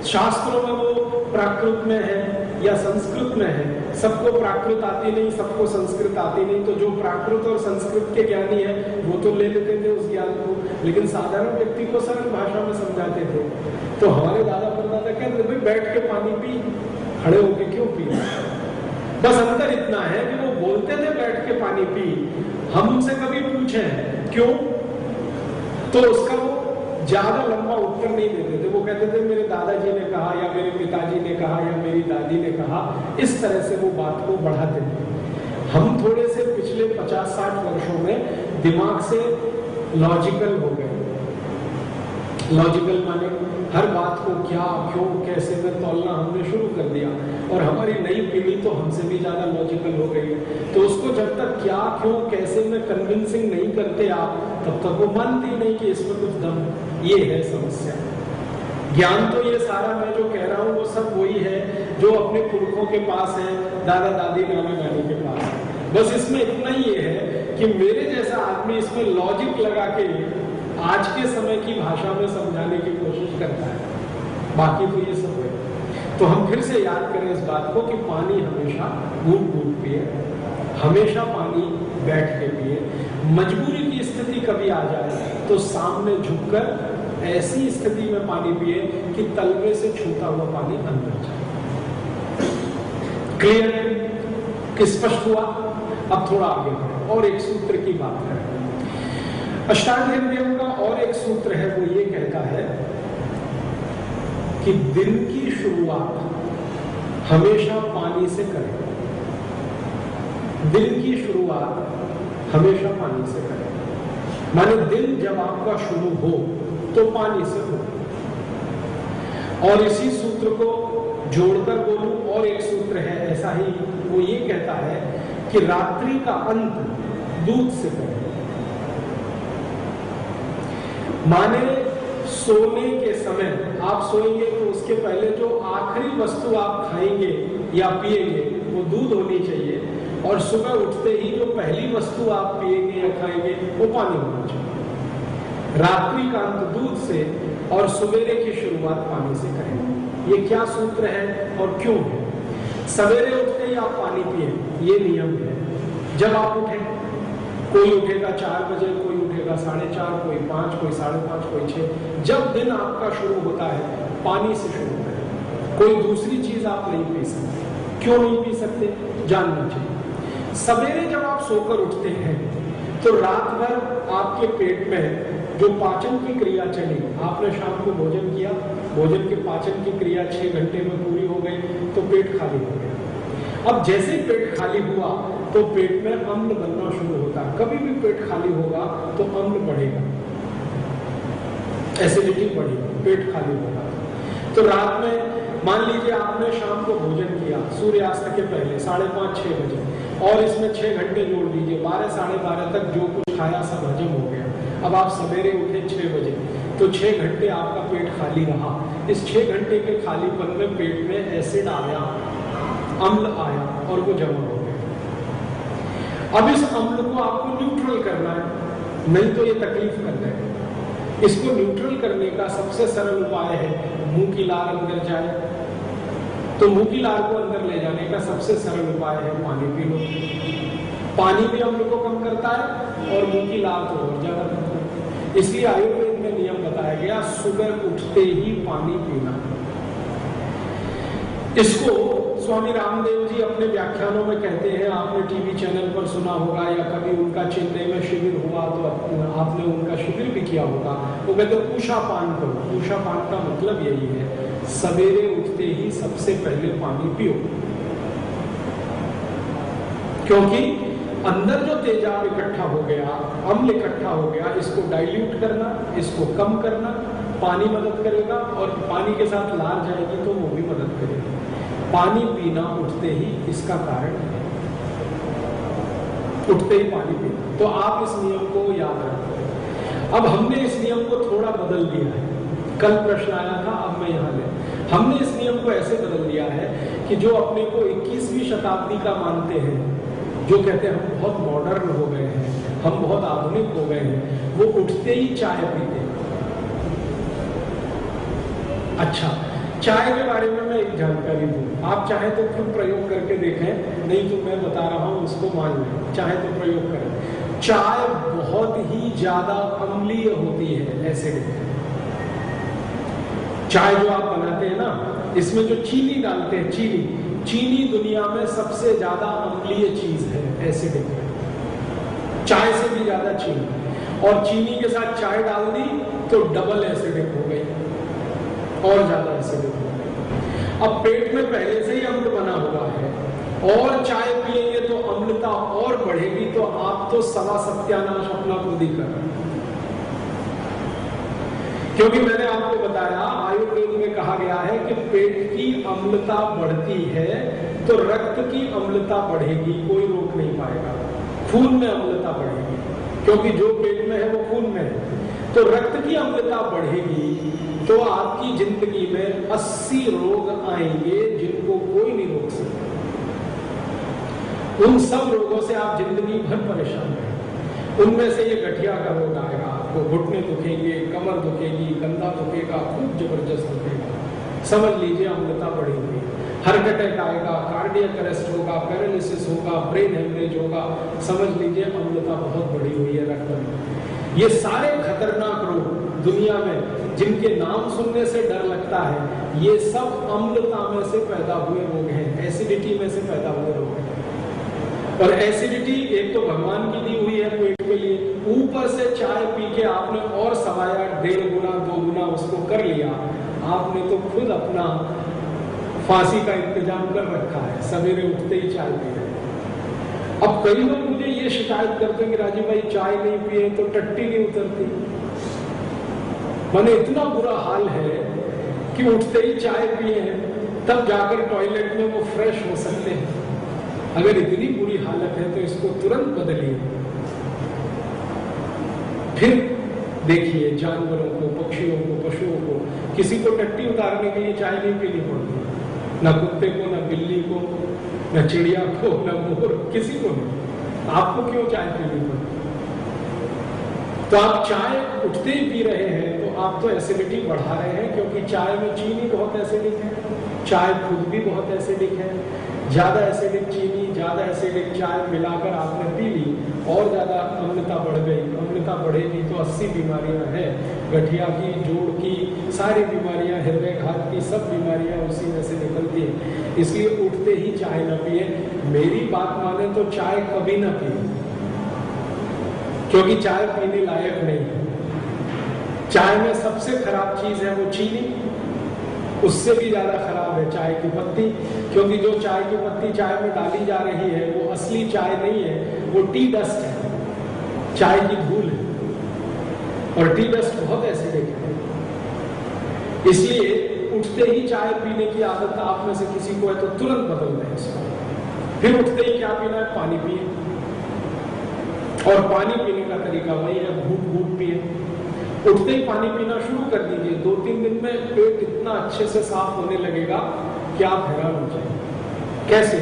शास्त्रों में वो प्राकृत में है या संस्कृत में है। सबको प्राकृत आती नहीं, सबको संस्कृत आती नहीं, तो जो प्राकृत और संस्कृत के ज्ञानी है वो तो ले लेते थे उस ज्ञान को, लेकिन साधारण व्यक्ति को सरल भाषा में समझाते थे। तो हमारे दादा परदादा कहते थे, भाई बैठ के पानी पी, खड़े होके क्यों पी? बस अंतर इतना है कि वो बोलते थे बैठ के पानी पी। हम उनसे कभी पूछे क्यों, तो उसका वो ज्यादा लंबा उत्तर नहीं देते थे। वो कहते थे मेरे दादाजी ने कहा, या मेरे पिताजी ने कहा, या मेरी दादी ने कहा। इस तरह से वो बात को बढ़ाते थे। हम थोड़े से पिछले 50-60 वर्षों में दिमाग से लॉजिकल हो गए। लॉजिकल माने हर बात को क्या, क्यों, कैसे में तौलना हमने शुरू कर दिया, और हमारी नई पीढ़ी तो हमसे भी ज्यादा लॉजिकल हो गई है। तो उसको जब तक क्या, क्यों, कैसे में कन्विंसिंग नहीं करते आप, तब तक वो मानती नहीं कि इसमें कुछ दम। ये है समस्या। ज्ञान तो ये सारा मैं जो कह रहा हूँ वो सब वही है जो अपने पुरखों के पास है, दादा दादी नाना नानी के पास है। बस इसमें इतना ही ये है कि मेरे जैसा आदमी इसमें लॉजिक लगा के आज के समय की भाषा में समझाने की कोशिश करता है। बाकी तो ये सब है। तो हम फिर से याद करें इस बात को कि पानी हमेशा घूट-घूट पिए, हमेशा पानी बैठ के पिए। मजबूरी की स्थिति कभी आ जाए तो सामने झुककर ऐसी स्थिति में पानी पिए कि तलवे से छूता हुआ पानी अंदर जाए। क्लियर? कि स्पष्ट हुआ? अब थोड़ा आगे बढ़े और एक सूत्र की बात करें। अष्टांग हृदय का और एक सूत्र है, वो ये कहता है कि दिन की शुरुआत हमेशा पानी से करें। दिन की शुरुआत हमेशा पानी से करें, माने दिन जब आपका शुरू हो तो पानी से हो। और इसी सूत्र को जोड़कर बोलूं, और एक सूत्र है ऐसा ही, वो ये कहता है कि रात्रि का अंत दूध से करें। माने सोने के समय आप सोएंगे तो उसके पहले जो आखिरी वस्तु आप खाएंगे या पिएंगे वो दूध होनी चाहिए, और सुबह उठते ही जो पहली वस्तु आप पिएंगे या खाएंगे वो पानी होना चाहिए। रात्रि का अंत दूध से और सवेरे की शुरुआत पानी से करें। ये क्या सूत्र है और क्यों है? सवेरे उठते ही आप पानी पिए, ये नियम है। जब आप उठे, कोई उठेगा 4 बजे, कोई उठेगा 4:30, कोई 5, कोई 5:30, कोई 6। जब दिन आपका शुरू होता है पानी से शुरू करें। कोई दूसरी चीज आप नहीं पी सकते। क्यों नहीं पी सकते? जानना चाहिए। सवेरे जब आप सोकर उठते हैं तो रात भर आपके पेट में जो पाचन की क्रिया चली, आपने शाम को भोजन किया, भोजन के पाचन की क्रिया 6 घंटे में पूरी हो गई तो पेट खाली हो गया। अब जैसे ही पेट खाली हुआ तो पेट में अम्ल बनना शुरू होता है। कभी भी पेट खाली होगा तो अम्ल बढ़ेगा, एसिडिटी बढ़ेगी, पेट खाली होगा। तो रात में मान लीजिए आपने शाम को भोजन किया सूर्यास्त के पहले 5:30-6 बजे, और इसमें 6 घंटे जोड़ दीजिए, 12 साढ़े 12 तक जो कुछ खाया सब हजम हो गया। अब आप सवेरे उठे 6 बजे तो 6 घंटे आपका पेट खाली रहा। इस 6 घंटे के खालीपन में पेट में एसिड आया, अम्ल आया और वो जमा हो गया। अब इस अम्ल को आपको न्यूट्रल करना है, नहीं तो ये तकलीफ कर देगा। इसको न्यूट्रल करने का सबसे सरल उपाय है मुंह की लार अंदर जाए। तो मुंह की लार को अंदर ले जाने का सबसे सरल उपाय है पानी पी लो। पानी भी अम्ल को कम करता है और मुंह की लार को और ज्यादा करता है। इसलिए आयुर्वेद में नियम बताया गया सुबह उठते ही पानी पीना। इसको स्वामी रामदेव जी अपने व्याख्यानों में कहते हैं, आपने टीवी चैनल पर सुना होगा या कभी उनका चेन्नई में शिविर हुआ तो आपने उनका शिविर भी किया होगा। वो कहते हैं उषा पान करो। उषा पान का मतलब यही है, सवेरे उठते ही सबसे पहले पानी पियो, क्योंकि अंदर जो तेजाब इकट्ठा हो गया, अम्ल इकट्ठा हो गया, इसको डाइल्यूट करना, इसको कम करना पानी मदद करेगा, और पानी के साथ लार जाएगी तो वो भी मदद करेगी। पानी पीना उठते ही इसका कारण है, उठते ही पानी पीना। तो आप इस नियम को याद रखें। अब हमने इस नियम को थोड़ा बदल दिया है। कल प्रश्न आया था, अब मैं यहाँ ले हमने इस नियम को ऐसे बदल दिया है कि जो अपने को 21वीं शताब्दी का मानते हैं, जो कहते हैं हम बहुत मॉडर्न हो गए हैं, हम बहुत आधुनिक हो गए हैं, वो उठते ही चाय पीते हैं। अच्छा, चाय के बारे में मैं एक जानकारी दूं, आप चाहे तो खुद प्रयोग करके देखें, नहीं तो मैं बता रहा हूं उसको मान लें, चाहे तो प्रयोग करें। चाय बहुत ही ज्यादा अम्लीय होती है, एसिडिक। चाय जो आप बनाते हैं ना, इसमें जो चीनी डालते हैं, चीनी दुनिया में सबसे ज्यादा अम्लीय चीज है, एसिडिक। चाय से भी ज्यादा चीनी, और चीनी के साथ चाय डाल दी तो डबल एसिडिक हो गई, और ज्यादा एसिडिक हो गई। अब पेट में पहले से ही अम्ल बना हुआ है और चाय पिएंगे तो अम्लता और बढ़ेगी, तो आप तो सवा सत्यानाश अपना खुद ही कर रहे हैं। क्योंकि मैंने आपको बताया, आयुर्वेद में कहा गया है कि पेट की अम्लता बढ़ती है तो रक्त की अम्लता बढ़ेगी, कोई रोक नहीं पाएगा। खून में अम्लता बढ़ेगी, क्योंकि जो पेट में है वो खून में है। तो रक्त की अम्लता बढ़ेगी तो आपकी जिंदगी में 80 रोग आएंगे जिनको कोई नहीं रोक सकता। उन सब रोगों से आप जिंदगी भर परेशान हैं। उनमें से ये गठिया का रोग आएगा, आपको घुटने दुखेंगे, कमर दुखेगी, कंधा दुखेगा, खूब जबरदस्त दुखेगा। समझ लीजिए अम्लता बढ़ेगी। हार्ट अटैक आएगा, कार्डियक अरेस्ट होगा, पैरालिसिस होगा, ब्रेन हेमरेज होगा। समझ लीजिए अम्लता बहुत बढ़ी हुई है रक्त में। ये सारे खतरनाक रोग दुनिया में जिनके नाम सुनने से डर लगता है, ये सब अम्लता में से पैदा हुए रोग हैं, एसिडिटी में से पैदा हुए रोग हैं। और एसिडिटी एक तो भगवान की दी हुई है पेट के लिए, ऊपर से चाय पी के आपने और सवाया 1.5 गुना 2 गुना उसको कर लिया। आपने तो खुद अपना फांसी का इंतजाम कर रखा है, सवेरे उठते ही चाय पी रहे। अब कई लोग मुझे ये शिकायत करते हैं कि राजीव भाई चाय नहीं पिए तो टट्टी नहीं उतरती। माने इतना बुरा हाल है कि उठते ही चाय पिए हैं, तब जाकर टॉयलेट में वो फ्रेश हो सकते हैं। अगर इतनी बुरी हालत है तो इसको तुरंत बदलिए। फिर देखिए जानवरों को, पक्षियों को, पशुओं को, किसी को टट्टी उतारने के लिए चाय नहीं पीनी पड़ती, ना कुत्ते को, ना बिल्ली को, ना चिड़िया को, ना मोर, किसी को नहीं। आपको क्यों चाय पीनी पड़ती? तो आप चाय उठते ही पी रहे हैं तो आप तो एसिडिटी बढ़ा रहे हैं, क्योंकि चाय में चीनी बहुत एसिडिक है, चाय खुद भी बहुत एसिडिक है। ज्यादा एसिडिक चीनी, ज्यादा एसिडिक चाय मिलाकर आपने पी ली और ज्यादा अम्लता बढ़ गई। अम्लता बढ़ेगी तो 80 बीमारियां हैं, गठिया की, जोड़ की, सारी बीमारियां, हृदय घात की सब बीमारियां उसी में से निकलती हैं। इसलिए उठते ही चाय न पिए। मेरी बात माने तो चाय कभी ना पिए, क्योंकि चाय पीने लायक नहीं है। चाय में सबसे खराब चीज है वो चीनी, उससे भी ज्यादा खराब है चाय की पत्ती, क्योंकि जो चाय की पत्ती चाय में डाली जा रही है वो असली चाय नहीं है, वो टी डस्ट है, चाय की धूल है। और टी डस्ट बहुत एसिडिक है। इसलिए उठते ही चाय पीने की आदत आप में से किसी को है तो तुरंत बदल दें इसको। फिर उठते ही क्या पीना है? पानी पिए। और पानी पीने का तरीका वही है, घूट घूट पिए। उठते ही पानी पीना शुरू कर दीजिए। 2-3 दिन में पेट इतना अच्छे से साफ होने लगेगा कि आप हैरान हो जाएंगे। कैसे?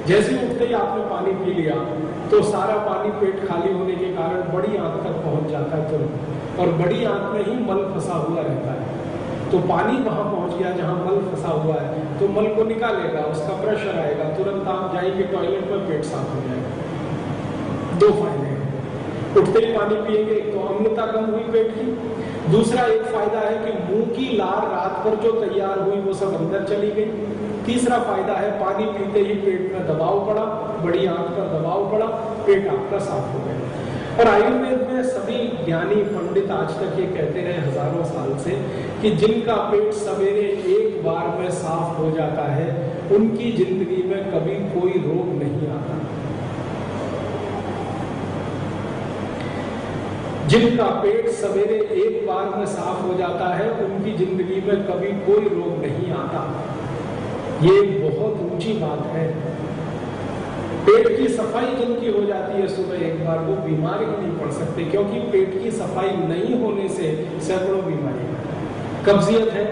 जैसे उठते ही आपने पानी पी लिया तो सारा पानी पेट खाली होने के कारण बड़ी आंत तक पहुंच जाता है तुरंत, और बड़ी आंत में ही मल फंसा हुआ रहता है। तो पानी वहां पहुंच गया जहां मल फंसा हुआ है, तो मल को निकालेगा, उसका प्रेशर आएगा, तुरंत आप जाएंगे टॉयलेट में, पेट साफ हो जाएगा। 2 फायदे हैं। उठते ही पानी पिएंगे तो अम्लता कम हुई पेट की। दूसरा एक फायदा है कि मुंह की लार रात भर जो तैयार हुई वो सब अंदर चली गई। तीसरा फायदा है पानी पीते ही पेट में दबाव पड़ा, बड़ी आंत पर दबाव पड़ा, पेट आपका साफ हो गया। और आयुर्वेद में सभी ज्ञानी पंडित आज तक ये कहते रहे हजारों साल से कि जिनका पेट सवेरे एक बार में साफ हो जाता है उनकी जिंदगी में कभी कोई रोग नहीं आता। जिनका पेट सवेरे एक बार में साफ हो जाता है उनकी जिंदगी में कभी कोई रोग नहीं आता। ये बहुत ऊंची बात है। पेट की सफाई जिनकी हो जाती है सुबह एक बार, वो बीमार ही नहीं पड़ सकते, क्योंकि पेट की सफाई नहीं होने से सैकड़ों बीमारियां। कब्जियत है,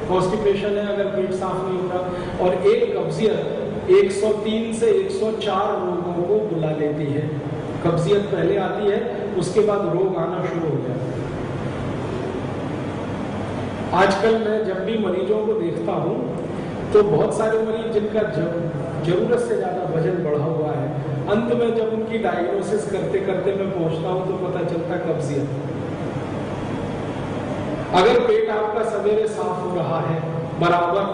कॉन्स्टिपेशन है अगर पेट साफ नहीं होता। और एक कब्जियत 103 से 104 रोगों को बुला लेती है। कब्जियत पहले आती है, उसके बाद रोग आना शुरू हो जाता है। आजकल मैं जब भी मरीजों को देखता हूँ तो बहुत सारे मरीज जिनका जरूरत से ज्यादा वजन बढ़ा हुआ है, अंत में जब उनकी डायग्नोसिस करते करते मैं पहुंचता हूं तो पता चलता कब्जियत। अगर पेट आपका सवेरे साफ हो रहा है बराबर,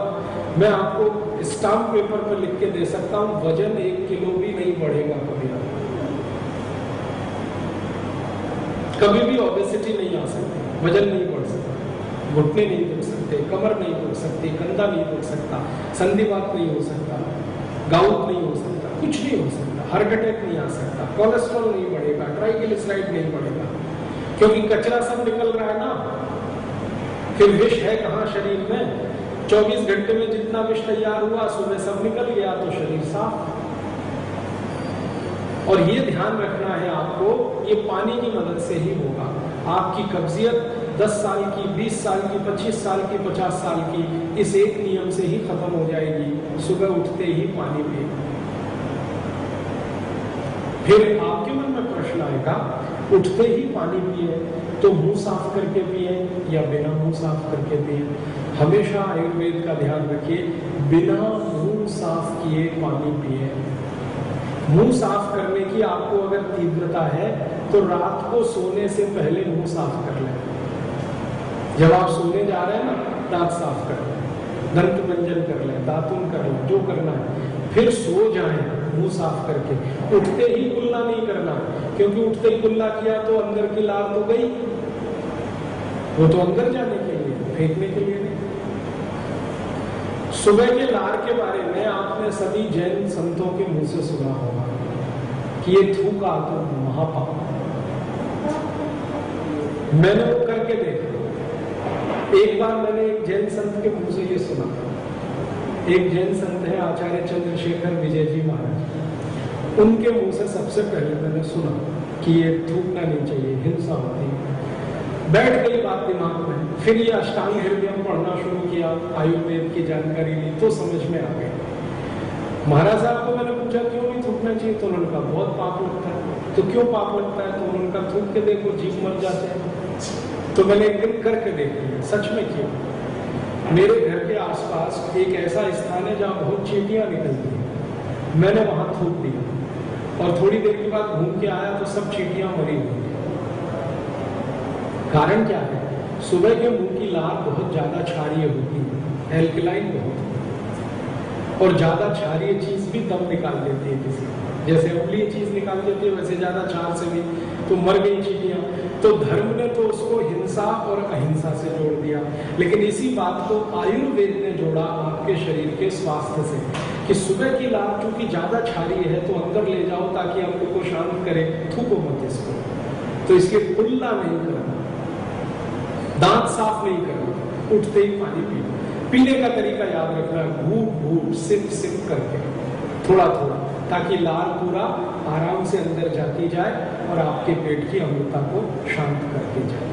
मैं आपको स्टाम्प पेपर पर लिख के दे सकता हूं, वजन 1 किलो भी नहीं बढ़ेगा कभी भी ओबेसिटी नहीं आ सकती, वजन नहीं बढ़ सकता, घुटने नहीं दुख सकते, कमर नहीं दुख सकती, कंधा नहीं दुख सकता, संधिवात नहीं हो सकता, गाउट नहीं हो सकता, कुछ नहीं हो सकता, हार्ट अटैक नहीं आ सकता, कोलेस्ट्रॉल नहीं बढ़ेगा, ट्राइग्लिसराइड नहीं बढ़ेगा, क्योंकि कचरा सब निकल रहा है ना। फिर विष है कहाँ शरीर में? 24 घंटे में जितना विष तैयार हुआ सुबह सब निकल गया तो शरीर साफ। और ये ध्यान रखना है आपको, ये पानी की मदद से ही होगा। आपकी कब्जियत 10 साल की, 20 साल की, 25 साल की, 50 साल की इस एक नियम से ही खत्म हो जाएगी, सुबह उठते ही पानी पिए। फिर आपके मन में प्रश्न आएगा, उठते ही पानी पिए तो मुंह साफ करके पिए या बिना मुंह साफ करके पिए? हमेशा आयुर्वेद का ध्यान रखिए, बिना मुंह साफ किए पानी पिए। मुंह साफ करने की आपको अगर तीव्रता है तो रात को सोने से पहले मुंह साफ कर लें। जब आप सोने जा रहे हैं ना, दांत साफ कर लें, दंत मंजन कर लें, दातुन कर लें, जो करना है, फिर सो जाएं मुंह साफ करके। उठते ही कुल्ला नहीं करना, क्योंकि उठते ही कुल्ला किया तो अंदर की लार तो गई, वो तो अंदर जाने के लिए, फेंकने के लिए नहीं। सुबह के लार के बारे में आपने सभी जैन संतों के मुंह से सुना होगा कि ये थूका तो महापाप। मैंने वो करके देखा। एक बार मैंने एक जैन संत के मुंह से ये सुना। एक जैन संत है आचार्य चंद्रशेखर विजय जी महाराज, उनके मुंह से सबसे पहले मैंने सुना कि ये थूकना नहीं चाहिए, हिंसा होती है। बैठ गई बात दिमाग में। फिर ये अष्टांग हृदयम पढ़ना शुरू किया, आयुर्वेद की जानकारी ली तो समझ में आ गई। महाराज साहब को मैंने पूछा क्यों नहीं थूकना चाहिए, तो उन्होंने कहा बहुत पाप लगता है। तो क्यों पाप लगता है? तो उन्होंने कहा थूक के देखो, जीव मर जाते हैं। तो मैंने एक दिन करके देख लिया, सच में क्यों। मेरे घर के आसपास एक ऐसा स्थान है जहाँ बहुत चींटियां निकलती हैं। मैंने वहां थूक दिया और थोड़ी देर के बाद घूम के आया तो सब चींटियां मरी हुई। कारण क्या है? सुबह के मुंह की लार बहुत ज्यादा क्षारीय होती है, एल्कलाइन बहुत, और ज्यादा क्षारीय चीज भी दम निकाल देती है किसी, जैसे अम्लीय चीज निकाल देती है वैसे ज्यादा क्षार से भी तो मर गई चींटियां। तो धर्म ने तो उसको हिंसा और अहिंसा से जोड़ दिया, लेकिन इसी बात को आयुर्वेद ने जोड़ा आपके शरीर के स्वास्थ्य से, कि सुबह की लार चूंकि ज्यादा क्षारीय है तो अंदर ले जाओ ताकि अम्ल को शांत करे, थूको मत इसको। तो इसलिए कुल्ला नहीं करना, दांत साफ नहीं करना, उठते ही पानी पीना। पीने का तरीका याद रखना, घूट घूट, सिप सिप करके, थोड़ा थोड़ा, ताकि लार पूरा आराम से अंदर जाती जाए और आपके पेट की अम्लता को शांत करती जाए।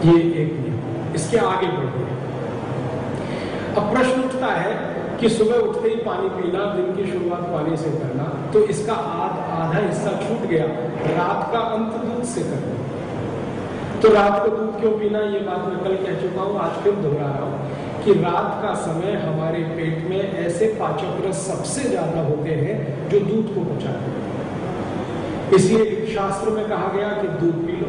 ये एक नियम। इसके आगे बढ़ते हैं। अब प्रश्न उठता है कि सुबह उठते ही पानी पीना, दिन की शुरुआत पानी से करना, तो इसका आधा हिस्सा छूट गया, रात का अंत दूध से करना। तो रात को दूध क्यों पीना, ये बात मैं कल कह चुका हूं, आज फिर दोहरा रहा हूं कि रात का समय हमारे पेट में ऐसे पाचक रस सबसे ज्यादा होते हैं जो दूध को पचाते हैं। इसलिए शास्त्र में कहा गया कि दूध पी लो,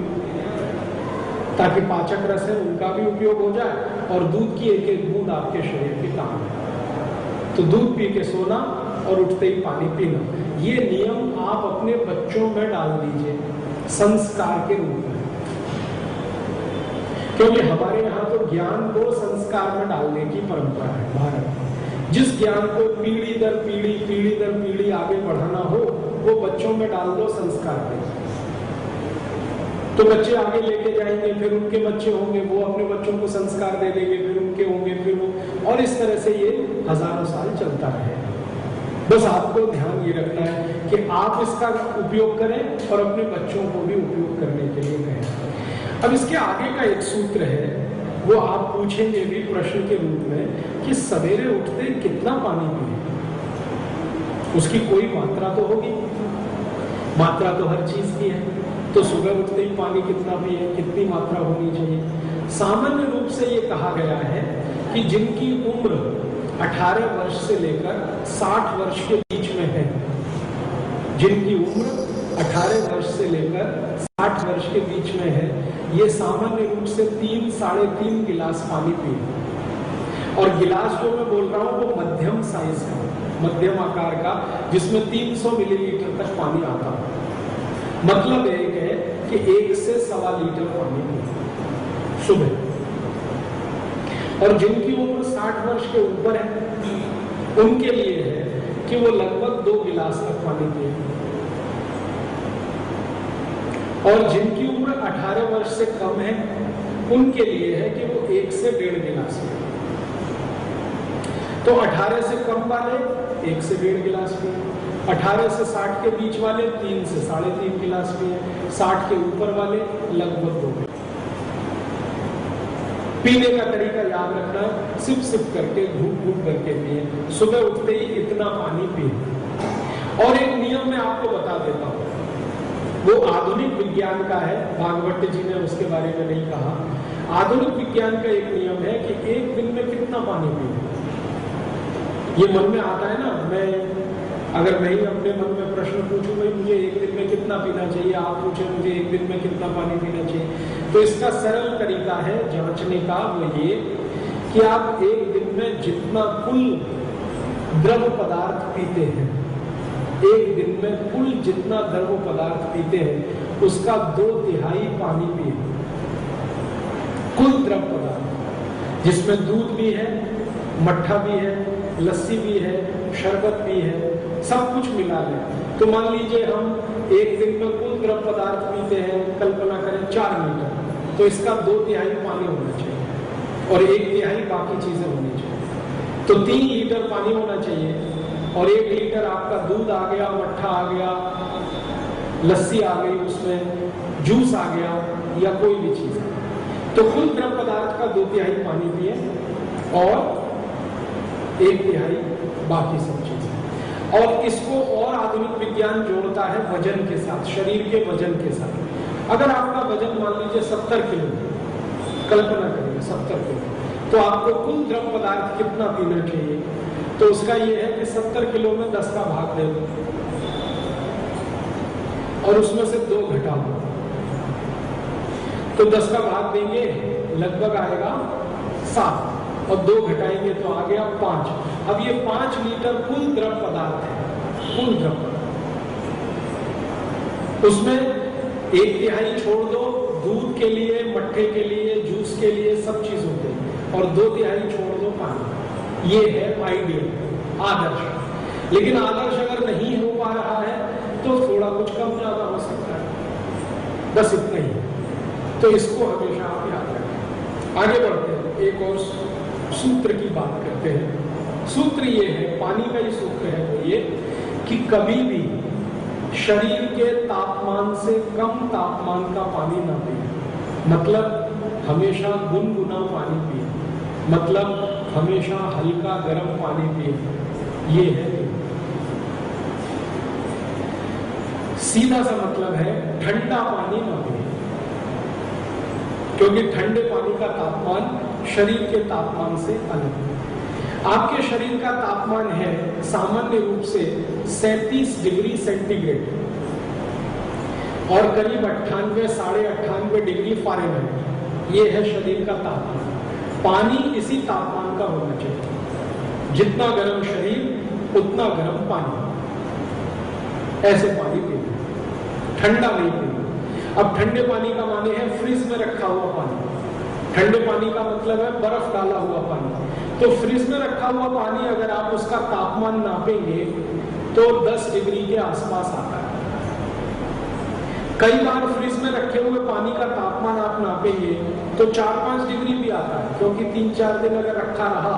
ताकि पाचक रस है उनका भी उपयोग हो जाए और दूध की एक एक बूंद आपके शरीर के काम है। तो दूध पी के सोना और उठते ही पानी पीना, ये नियम आप अपने बच्चों में डाल दीजिए संस्कार के रूप में, क्योंकि हमारे यहाँ तो ज्ञान को संस्कार में डालने की परंपरा है भारत में। जिस ज्ञान को पीढ़ी दर पीढ़ी आगे बढ़ाना हो वो बच्चों में डाल दो संस्कार में, तो बच्चे आगे लेके जाएंगे, फिर उनके बच्चे होंगे, वो अपने बच्चों को संस्कार दे देंगे, फिर उनके होंगे, फिर वो, और इस तरह से ये हजारों साल चलता है। बस आपको ध्यान ये रखना है कि आप इसका उपयोग करें और अपने बच्चों को भी उपयोग करने के लिए कहें। अब इसके आगे का एक सूत्र है, वो आप पूछेंगे भी प्रश्न के रूप में कि सवेरे उठते कितना पानी पिए, उसकी कोई मात्रा तो होगी, मात्रा तो हर चीज की है। तो सुबह उठते ही पानी कितना पिए, कितनी मात्रा होनी चाहिए। सामान्य रूप से ये कहा गया है कि जिनकी उम्र 18 वर्ष से लेकर 60 वर्ष के बीच में है, जिनकी उम्र 18 वर्ष से लेकर 60 वर्ष के बीच में है, ये सामान्य रूप से 3 साढ़े 3 गिलास पानी पिए। और गिलास जो मैं बोल रहा हूँ वो मध्यम साइज का, मध्यम आकार का, जिसमें 300 मिलीलीटर तक पानी आता है। मतलब एक है कि 1 से सवा लीटर पानी पिए सुबह। और जिनकी उम्र 60 वर्ष के ऊपर है उनके लिए है कि वो लगभग 2 गिलास तक पानी पिए। और जिनकी उम्र 18 वर्ष से कम है उनके लिए है कि वो 1 से 1.5 गिलास पिए। तो 18 से कम वाले 1 से 1.5 गिलास पिए, 18 से 60 के बीच वाले 3 से साढ़े 3 गिलास पिए, 60 के ऊपर वाले लगभग 2 गिलास। पीने का तरीका याद रखना है, सिप सिप करके, घूट घूट करके पिए। सुबह उठते ही इतना पानी पिए। और एक नियम मैं आपको बता देता हूं, वो आधुनिक विज्ञान का है, भागवत जी ने उसके बारे में नहीं कहा। आधुनिक विज्ञान का एक नियम है कि एक दिन में कितना पानी पिए। ये मन में आता है ना, अगर मैं ही अपने मन में प्रश्न पूछूं भाई मुझे एक दिन में कितना पीना चाहिए, आप पूछे मुझे एक दिन में कितना पानी पीना चाहिए, तो इसका सरल तरीका है जांचने का, वो ये कि आप एक दिन में जितना कुल द्रव पदार्थ पीते हैं, एक दिन में कुल जितना द्रव पदार्थ पीते हैं उसका 2/3 पानी पिए। कुल द्रव पदार्थ जिसमें दूध भी है, मट्ठा भी है, लस्सी भी है, शरबत भी है, सब कुछ मिला ले। तो मान लीजिए हम एक दिन में कुल द्रव पदार्थ पीते हैं, कल्पना करें 4 लीटर, तो इसका 2/3 पानी होना चाहिए और 1/3 बाकी चीजें होनी चाहिए। तो 3 लीटर पानी होना चाहिए और 1 लीटर आपका दूध आ गया, मट्ठा आ गया, लस्सी आ गई, उसमें जूस आ गया या कोई भी चीज। तो कुल द्रव पदार्थ का 2/3 पानी पिए और 1/3 बाकी सब चीजें। और इसको और आधुनिक विज्ञान जोड़ता है वजन के साथ, शरीर के वजन के साथ। अगर आपका वजन मान लीजिए 70 किलो, कल्पना करिए 70 किलो, तो आपको कुल द्रव पदार्थ कितना पीना चाहिए? तो उसका ये है कि 70 किलो में 10 का भाग दे दो और उसमें से 2 घटा दो, तो 10 का भाग देंगे लगभग आएगा 7 और 2 घटाएंगे तो आ गया 5। अब ये 5 लीटर कुल द्रव पदार्थ है, कुल द्रव पदार्थ। उसमें 1/3 छोड़ दो दूध के लिए, मट्ठे के लिए, जूस के लिए, सब चीजों के, और 2/3 छोड़ दो पानी। ये है आइडियल, आदर्श। लेकिन आदर्श अगर नहीं हो पा रहा है तो थोड़ा कुछ कम ज्यादा हो सकता है, बस इतना ही। तो इसको हमेशा आप याद रखें। आगे बढ़ते हैं, एक और सूत्र की बात करते हैं। सूत्र ये है, पानी का ही सूत्र है वो ये कि कभी भी शरीर के तापमान से कम तापमान का पानी ना पिए। मतलब हमेशा गुनगुना पानी पिए, मतलब हमेशा हल्का गर्म पानी पिए। ये है सीधा सा मतलब है, ठंडा पानी ना पिए, क्योंकि ठंडे पानी का तापमान शरीर के तापमान से अलग है। आपके शरीर का तापमान है सामान्य रूप से 37 डिग्री सेंटीग्रेड और करीब 98 साढ़े 98 डिग्री फ़ारेनहाइट। ये है शरीर का तापमान। पानी इसी तापमान का होना चाहिए, जितना गर्म शरीर उतना गर्म पानी। ऐसे पानी पीना, ठंडा नहीं पीना। अब ठंडे पानी का माने है फ्रिज में रखा हुआ पानी। ठंडे पानी का मतलब है बर्फ डाला हुआ पानी। तो फ्रिज में रखा हुआ पानी अगर आप उसका तापमान नापेंगे तो 10 डिग्री के आसपास आता है। कई बार फ्रिज में रखे हुए पानी का तापमान आप नापेंगे तो 4-5 डिग्री भी आता है, क्योंकि 3-4 दिन अगर रखा रहा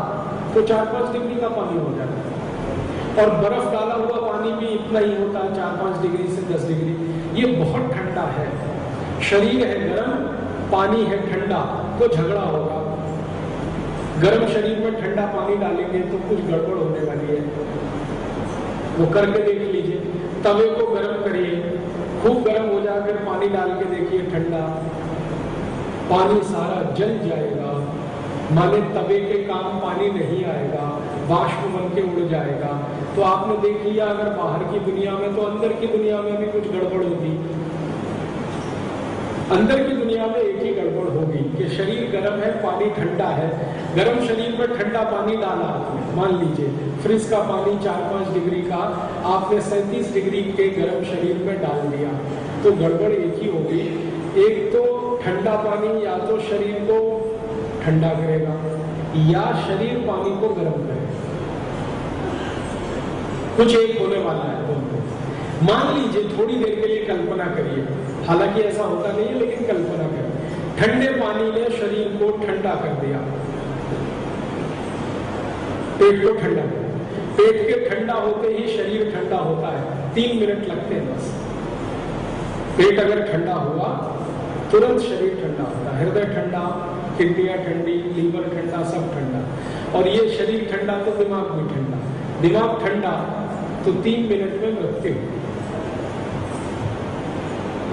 तो 4-5 डिग्री का पानी हो जाता है। और बर्फ डाला हुआ पानी भी इतना ही होता है, 4-5 डिग्री से 10 डिग्री। ये बहुत ठंडा है। शरीर है गर्म, पानी है ठंडा, तो झगड़ा होगा। गर्म शरीर में ठंडा पानी डालेंगे तो कुछ गड़बड़ होने वाली है, वो करके देख लीजिए। तवे को गर्म करिए, खूब गर्म हो जाए, फिर पानी डाल के देखिए ठंडा, पानी सारा जल जाएगा, माने तवे के काम पानी नहीं आएगा, वाष्प बन के उड़ जाएगा। तो आपने देख लिया अगर बाहर की दुनिया में, तो अंदर की दुनिया में भी कुछ गड़बड़ होगी। अंदर की दुनिया में एक ही गड़बड़ होगी कि शरीर गर्म है, पानी ठंडा है, गर्म शरीर में ठंडा पानी डाला आपने, मान लीजिए फ्रिज का पानी 4-5 डिग्री का आपने 37 डिग्री के गर्म शरीर में डाल दिया, तो गड़बड़ एक ही होगी। एक तो ठंडा पानी या तो शरीर को ठंडा करेगा या शरीर पानी को गर्म करेगा, कुछ एक होने वाला है दोनों। मान लीजिए, थोड़ी देर के लिए कल्पना करिए, हालांकि ऐसा होता नहीं है लेकिन कल्पना करिए, ठंडे पानी ने शरीर को ठंडा कर दिया, पेट को ठंडा कर दिया। पेट के ठंडा होते ही शरीर ठंडा होता है, 3 मिनट लगते हैं बस। पेट अगर ठंडा हुआ तुरंत शरीर ठंडा होता है, हृदय ठंडा, किडनियां ठंडी, लीवर ठंडा, सब ठंडा। और ये शरीर ठंडा तो दिमाग भी ठंडा, दिमाग ठंडा तो 3 मिनट में मृत्यु,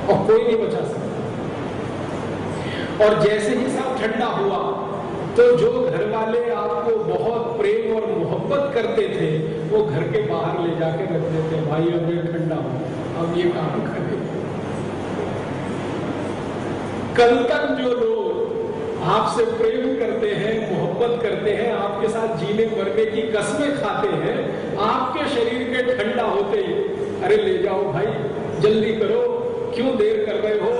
और कोई नहीं बचा सकता। और जैसे ही सब ठंडा हुआ तो जो घर वाले आपको बहुत प्रेम और मोहब्बत करते थे वो घर के बाहर ले जाके रख देते, भाई अब ये ठंडा हो, अब ये काम करें। कल तक जो लोग आपसे प्रेम करते हैं, मोहब्बत करते हैं, आपके साथ जीने मरने की कसमें खाते हैं, आपके शरीर के ठंडा होते ही अरे ले जाओ भाई, जल्दी करो, क्यों देर कर रहे हो,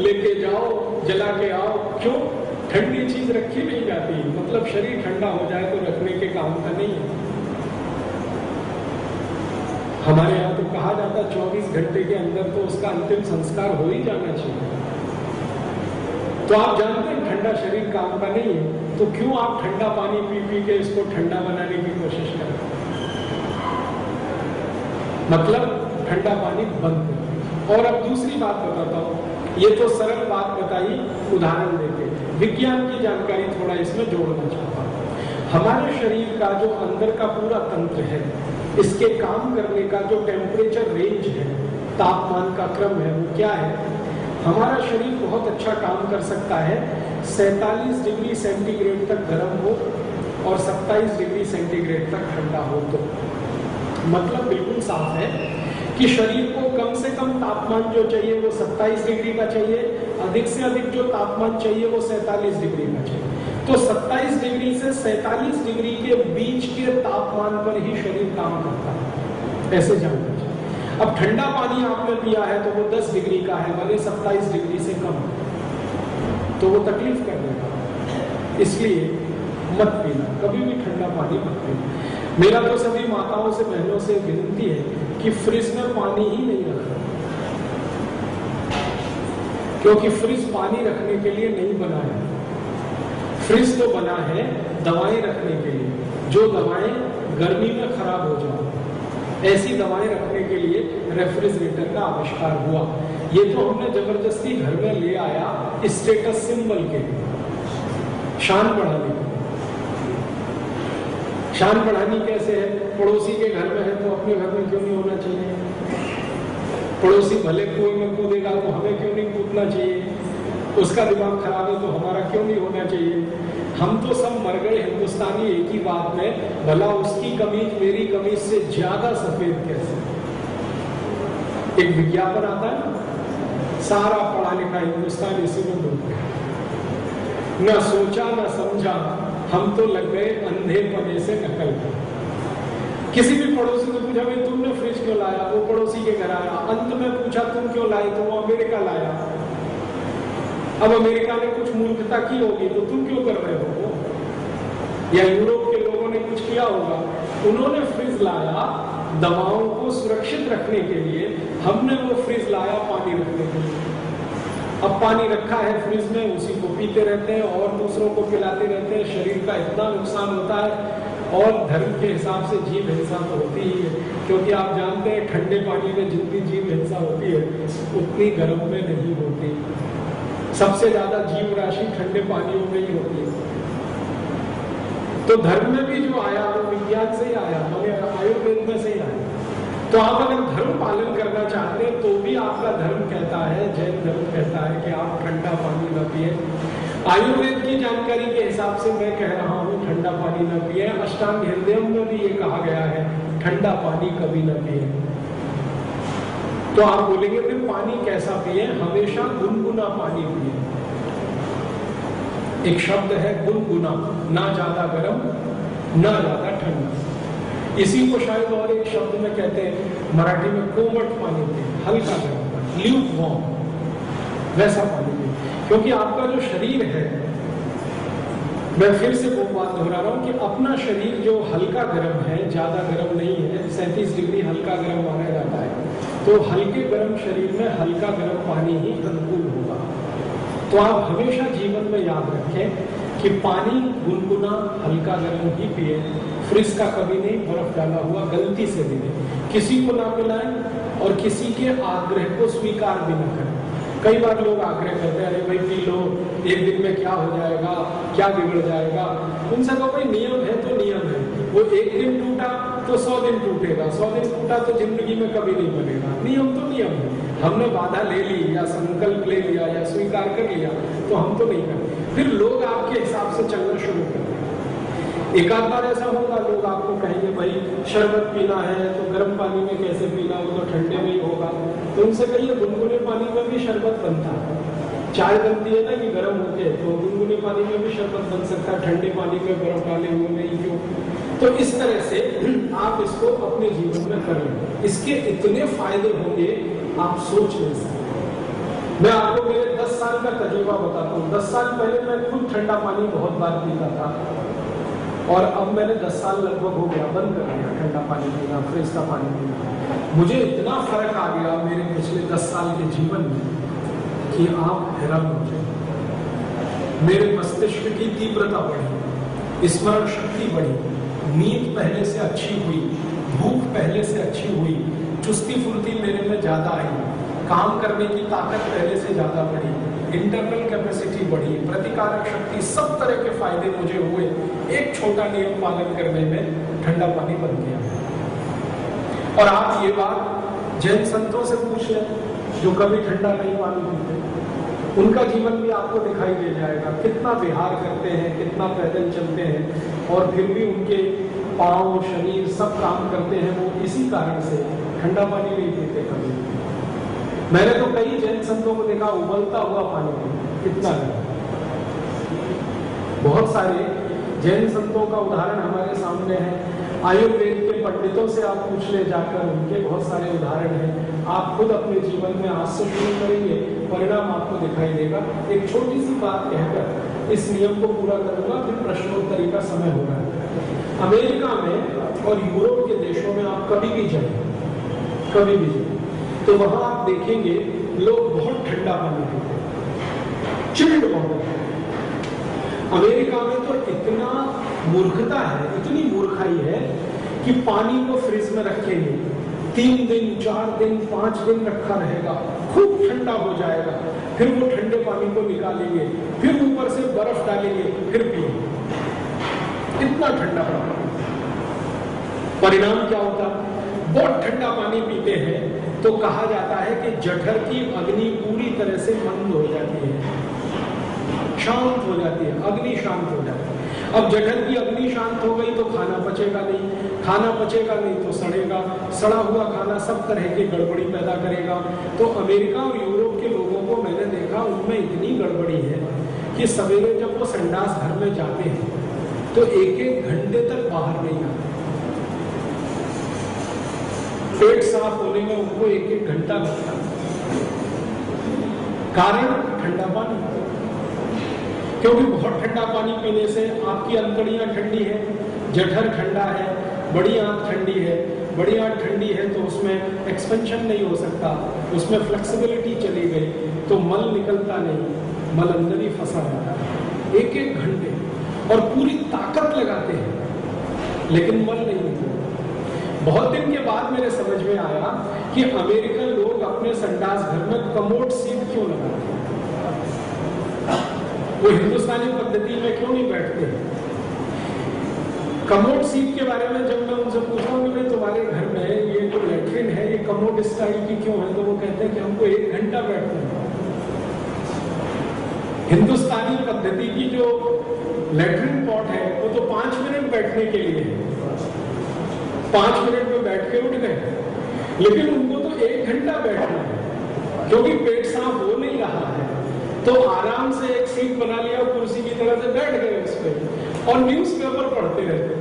लेके जाओ, जला के आओ। क्यों? ठंडी चीज रखी नहीं जाती, मतलब शरीर ठंडा हो जाए तो रखने के काम का नहीं है। हमारे यहाँ तो कहा जाता 24 घंटे के अंदर तो उसका अंतिम संस्कार हो ही जाना चाहिए। तो आप जानते हैं ठंडा शरीर काम का नहीं है, तो क्यों आप ठंडा पानी पी पी के इसको ठंडा बनाने की कोशिश करें? मतलब ठंडा पानी बंद कर। और अब दूसरी बात बताता हूं, ये तो सरल बात बताई उदाहरण देके, विज्ञान की जानकारी थोड़ा इसमें जोड़ना चाहता हूं। हमारे शरीर का जो अंदर का पूरा तंत्र है, इसके काम करने का जो टेम्परेचर रेंज है, तापमान का क्रम है, वो क्या है? हमारा शरीर बहुत अच्छा काम कर सकता है 47 डिग्री सेंटीग्रेड तक गर्म हो और 27 डिग्री सेंटीग्रेड तक ठंडा हो। तो मतलब बिल्कुल साफ है कि शरीर को कम से कम तापमान जो चाहिए वो 27 डिग्री का चाहिए, अधिक से अधिक जो तापमान चाहिए वो 47 डिग्री का चाहिए। तो 27 डिग्री से 47 डिग्री के बीच के तापमान पर ही शरीर काम करता है, ऐसे जानना चाहिए। अब ठंडा पानी आपने पिया है तो वो 10 डिग्री का है, भले 27 डिग्री से कम, तो वो तकलीफ कर देगा। इसलिए मत पीना, कभी भी ठंडा पानी मत पीना। मेरा तो सभी माताओं से, बहनों से विनती है कि फ्रिज में पानी ही नहीं रखना, क्योंकि फ्रिज पानी रखने के लिए नहीं बना है। फ्रिज तो बना है दवाएं रखने के लिए, जो दवाएं गर्मी में खराब हो जाए, ऐसी दवाएं रखने के लिए रेफ्रिजरेटर का आविष्कार हुआ। ये तो हमने जबरदस्ती घर में ले आया स्टेटस सिंबल के, शान बढ़ाने के। शान बढ़ानी कैसे है? पड़ोसी के घर में है तो अपने घर में क्यों नहीं होना चाहिए? पड़ोसी भले कुएं में कूदेगा तो हमें क्यों नहीं कूदना चाहिए? उसका दिमाग खराब है तो हमारा क्यों नहीं होना चाहिए? हम तो सब मर गए हिंदुस्तानी एक ही बात में, भला उसकी कमीज मेरी कमीज से ज्यादा सफेद कैसे? एक विज्ञापन आता है, सारा पढ़ा लिखा हिंदुस्तान इसी में डूब गया, न सोचा न समझा, हम तो लग गए अंधेपने से नकल कर। किसी भी पड़ोसी से पूछा भाई तुमने फ्रिज क्यों लाया, वो पड़ोसी के घर आया, अंत में पूछा तुम क्यों लाए, तो वो अमेरिका लाया। अब अमेरिका ने कुछ मूर्खता की होगी तो तुम क्यों कर रहे हो? या यूरोप के लोगों ने कुछ किया होगा, उन्होंने फ्रिज लाया दवाओं को सुरक्षित रखने के लिए, हमने वो फ्रिज लाया पानी रखने के लिए। अब पानी रखा है फ्रिज में, उसी को पीते रहते हैं और दूसरों को पिलाते रहते हैं, शरीर का इतना नुकसान होता है। और धर्म के हिसाब से जीव हिंसा तो होती ही है, क्योंकि आप जानते हैं ठंडे पानी में जितनी जीव हिंसा होती है उतनी गर्म में नहीं होती। सबसे ज्यादा जीव राशि ठंडे पानियों में ही होती है। तो धर्म में भी जो आया वो विज्ञान से ही आया, आयुर्वेद में से ही आया। तो आप अगर धर्म पालन करना चाहते हैं तो भी आपका धर्म कहता है, जैन धर्म कहता है कि आप ठंडा पानी न पिए। आयुर्वेद की जानकारी के हिसाब से मैं कह रहा हूँ ठंडा पानी न पिए। अष्टांग हृदयम में भी ये कहा गया है ठंडा पानी कभी न पिए। तो आप बोलेंगे फिर पानी कैसा पिए? हमेशा गुनगुना पानी पिए। एक शब्द है गुनगुना, ना ज्यादा गर्म ना ज्यादा ठंडा। इसी को शायद और एक शब्द में कहते हैं मराठी में कोमट पानी पिए, हल्का गर्म पानी, ल्यूक वार्म, वैसा पानी पिए। क्योंकि आपका जो शरीर है, मैं फिर से वो बात दोहरा रहा हूं कि अपना शरीर जो हल्का गर्म है, ज्यादा गर्म नहीं है, 37 डिग्री हल्का गर्म माना जाता है, तो हल्के गर्म शरीर में हल्का गर्म पानी ही अनुकूल होगा। तो आप हमेशा जीवन में याद रखें कि पानी गुनगुना हल्का गर्म ही पिए, फ्रिज का कभी नहीं, बर्फ डाला हुआ गलती से भी नहीं। किसी को ना पिलाएं और किसी के आग्रह को स्वीकार भी ना करें। कई बार लोग आग्रह करते हैं, अरे भाई पी लो, एक दिन में क्या हो जाएगा, क्या बिगड़ जाएगा। उनसे कहो भाई नियम है तो नियम है, वो एक दिन टूटा तो 100 दिन टूटेगा, 100 दिन टूटा तो जिंदगी में कभी नहीं बनेगा। नियम तो नियम है। हमने बाधा ले ली या संकल्प ले लिया या स्वीकार कर लिया तो हम तो नहीं करते। फिर लोग आपके हिसाब से चलना शुरू कर देंगे। एक आध बार ऐसा होगा, लोग आपको कहेंगे भाई शरबत पीना है तो गर्म पानी में कैसे पीना, वो तो ठंडे में ही होगा। तो उनसे कहिए गुनगुने पानी में भी शरबत बनता है। चाय बनती है ना कि गर्म होके, तो गुनगुने पानी में भी शरबत बन सकता है, ठंडे पानी में बर्फ डाले हुए में ही क्यों। तो इस तरह से आप इसको अपने जीवन में कर लें। इसके इतने फायदे होंगे आप सोच नहीं सकते। मैं आपको मेरे 10 साल का तजुर्बा बताता हूँ। 10 साल पहले मैं खुद ठंडा पानी बहुत बार पीता था और अब मैंने 10 साल लगभग हो गया बंद कर दिया ठंडा पानी पीना, फ्रिज का पानी पीना। मुझे इतना फर्क आ गया मेरे पिछले 10 साल के जीवन में कि आप हैरान हो जाए। मेरे मस्तिष्क की तीव्रता बढ़ी, स्मरण शक्ति बढ़ी, नींद पहले से अच्छी हुई, भूख पहले से अच्छी हुई, चुस्ती फुर्ती मेरे में ज्यादा आई, काम करने की ताकत पहले से ज्यादा बढ़ी, इंटरनल कैपेसिटी बढ़ी, प्रतिकारक शक्ति, सब तरह के फायदे मुझे हुए एक छोटा नियम पालन करने में। ठंडा पानी बन गया। और आप ये बात जैन संतों से पूछ लें जो कभी ठंडा नहीं पानी पीते, उनका जीवन भी आपको दिखाई दे जाएगा। कितना विहार करते हैं, कितना पैदल चलते हैं और फिर भी उनके पाँव शरीर सब काम करते हैं। वो इसी कारण से ठंडा पानी नहीं पीते कभी। मैंने तो कई जैन संतों को देखा उबलता हुआ पानी पीते, कितना बहुत सारे जैन संतों का उदाहरण हमारे सामने है। आयुर्वेद के पंडितों से आप पूछ ले जाकर, उनके बहुत सारे उदाहरण हैं। आप खुद अपने जीवन में आज से शुरू करेंगे, परिणाम आपको दिखाई देगा। एक छोटी सी बात कहकर इस नियम को पूरा करूंगा, फिर प्रश्नोत्तरी का समय होगा। अमेरिका में और यूरोप के देशों में आप कभी भी जाए, कभी भी जाए, तो वहां आप देखेंगे लोग बहुत ठंडा पानी पीते हैं, चिल्ड वाटर। अमेरिका में तो इतना मूर्खता है, इतनी मूर्खाई है कि पानी को फ्रिज में रखेंगे, 3 दिन 4 दिन 5 दिन रखा रहेगा, खूब ठंडा हो जाएगा, फिर वो ठंडे पानी को निकालेंगे, फिर ऊपर से बर्फ डालेंगे, फिर पिएंगे। इतना ठंडा पानी। परिणाम क्या होता? बहुत ठंडा पानी पीते हैं तो कहा जाता है कि जठर की अग्नि पूरी तरह से मंद हो जाती है, शांत हो जाती है, अग्नि शांत हो जाती है। अब जठर की अग्नि शांत हो गई तो खाना पचेगा नहीं, खाना पचेगा नहीं तो सड़ेगा, सड़ा हुआ खाना सब तरह की गड़बड़ी पैदा करेगा। तो अमेरिका और यूरोप के लोगों को मैंने देखा, उनमें इतनी गड़बड़ी है कि सवेरे जब वो संडास घर में जाते हैं तो 1-1 घंटे तक बाहर नहीं आते। पेट साफ होने में उनको 1-1 घंटा लगता है। कारण ठंडा पानी, क्योंकि बहुत ठंडा पानी पीने से आपकी अंतड़ियां ठंडी है, जठर ठंडा है, बड़ी आंत ठंडी है। बड़ी आंत ठंडी है तो उसमें एक्सपेंशन नहीं हो सकता, उसमें फ्लेक्सिबिलिटी चली गई तो मल निकलता नहीं, मल अंदर ही फंसा रहता है 1-1 घंटे, और पूरी ताकत लगाते हैं लेकिन मल नहीं निकलता। बहुत दिन के बाद मेरे समझ में आया कि अमेरिकन लोग अपने संडास घर में कमोड सीट क्यों लगाते हैं, वो हिंदुस्तानी पद्धति में क्यों नहीं बैठते हैं। कमोड सीट के बारे में जब मैं उनसे पूछता हूँ कि भाई तुम्हारे घर में ये जो लेट्रिन है ये कमोड स्टाइल की क्यों है, तो वो कहते हैं कि हमको 1 घंटा बैठना है। हिंदुस्तानी पद्धति की जो लेट्रिन पॉट है वो तो 5 मिनट बैठने के लिए है, 5 मिनट में बैठ के उठ गए, लेकिन उनको तो 1 घंटा बैठना है क्योंकि पेट साफ हो नहीं रहा है। तो आराम से एक सीट बना लिया, कुर्सी की तरह से बैठ गए उस पर और न्यूज़पेपर पढ़ते रहते,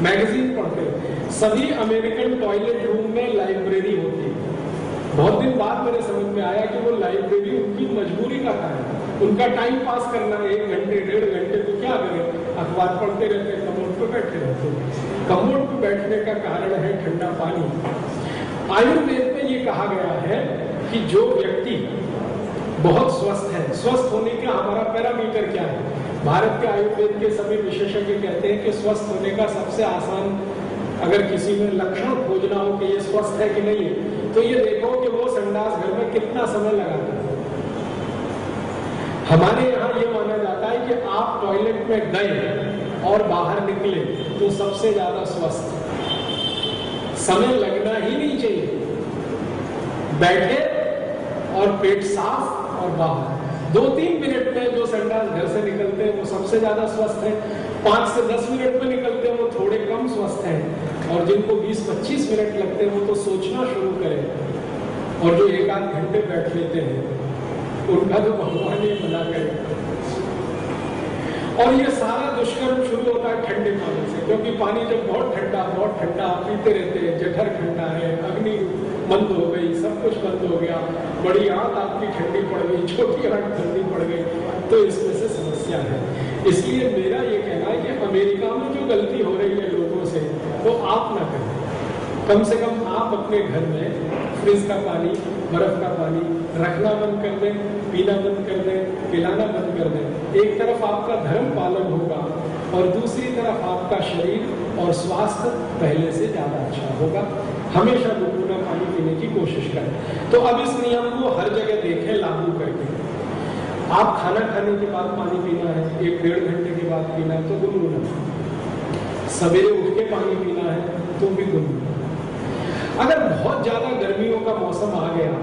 मैगजीन पढ़ते रहते। सभी अमेरिकन टॉयलेट रूम में लाइब्रेरी होती है। बहुत दिन बाद मेरे समझ में आया कि वो लाइब्रेरी उनकी मजबूरी का कारण है, उनका टाइम पास करना है 1 घंटे 1.5 घंटे, तो क्या करें, अखबार पढ़ते रहते, कमोड पे बैठे रहते। कमोड पे बैठने का कारण है ठंडा पानी। आयुर्वेद में ये कहा गया है कि जो व्यक्ति बहुत स्वस्थ है, स्वस्थ होने का हमारा पैरामीटर क्या है? भारत के आयुर्वेद के सभी विशेषज्ञ कहते हैं कि स्वस्थ होने का सबसे आसान, अगर किसी में लक्षण खोजना हो कि ये स्वस्थ है कि नहीं है, तो ये देखो कि वो संडास घर में कितना समय लगाता है। हमारे यहाँ ये माना जाता है कि आप टॉयलेट में गए और बाहर निकले तो सबसे ज्यादा स्वस्थ। समय लगना ही नहीं चाहिए, बैठे और पेट साफ और बाहर 2-3 मिनट में जो संडास घर से निकलते हैं वो सबसे ज्यादा स्वस्थ है। 5 से 10 मिनट में निकलते हैं वो थोड़े कम स्वस्थ हैं, और जिनको 20-25 मिनट लगते हैं वो तो सोचना शुरू करें, और जो 1-8 घंटे बैठ लेते हैं उनका तो भगवान ही मना करे। और ये सारा दुष्कर्म शुरू होता है ठंडे पानी से, क्योंकि पानी जब बहुत ठंडा आप पीते रहते हैं, जठर ठंडा है, अग्नि बंद हो गई, सब कुछ बंद हो गया, बड़ी आंत आपकी ठंडी पड़ गई, छोटी आंत ठंडी पड़ गई, तो इसमें से समस्या है। इसलिए मेरा ये कहना है कि अमेरिका में जो गलती हो रही है लोगों से वो आप ना करें। कम से कम आप अपने घर में फ्रिज का पानी, बर्फ का पानी रखना बंद कर दें, पीना बंद कर दें, पिलाना बंद कर दें। एक तरफ आपका धर्म पालन होगा और दूसरी तरफ आपका शरीर और स्वास्थ्य पहले से ज्यादा अच्छा होगा। हमेशा गुनगुना पानी पीने की कोशिश करें। तो अब इस नियम को हर जगह देखें लागू करके। आप खाना खाने के बाद पानी पीना है, 1-1.5 घंटे के बाद पीना है तो गुनगुना, सवेरे उठ के पानी पीना है तो भी गुनगुना। अगर बहुत ज्यादा गर्मियों का मौसम आ गया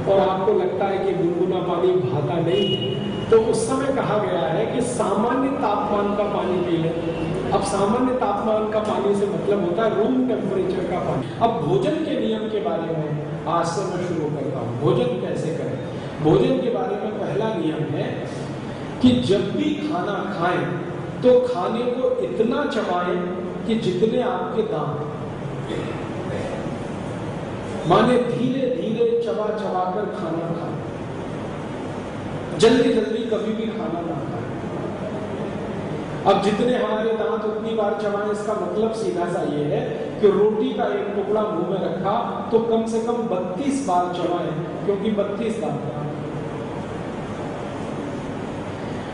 और आपको लगता है कि गुनगुना पानी भाता नहीं, तो उस समय कहा गया है कि सामान्य तापमान का पानी पी लें। अब सामान्य तापमान का पानी से मतलब होता है रूम टेम्परेचर का पानी। अब भोजन के नियम के बारे में आज से मैं शुरू करता हूँ। भोजन कैसे करें? भोजन के बारे में पहला नियम है कि जब भी खाना खाएं तो खाने को इतना चबाएं कि जितने आपके दांत, माने धीरे धीरे चबा चबा कर खाना खाएं, जल्दी जल्दी कभी भी खाना ना खाएं। अब जितने हमारे दांत उतनी बार चबाएं, इसका मतलब सीधा सा ये है कि रोटी का एक टुकड़ा मुंह में रखा तो कम से कम 32 बार चबाएं, क्योंकि 32 दांत।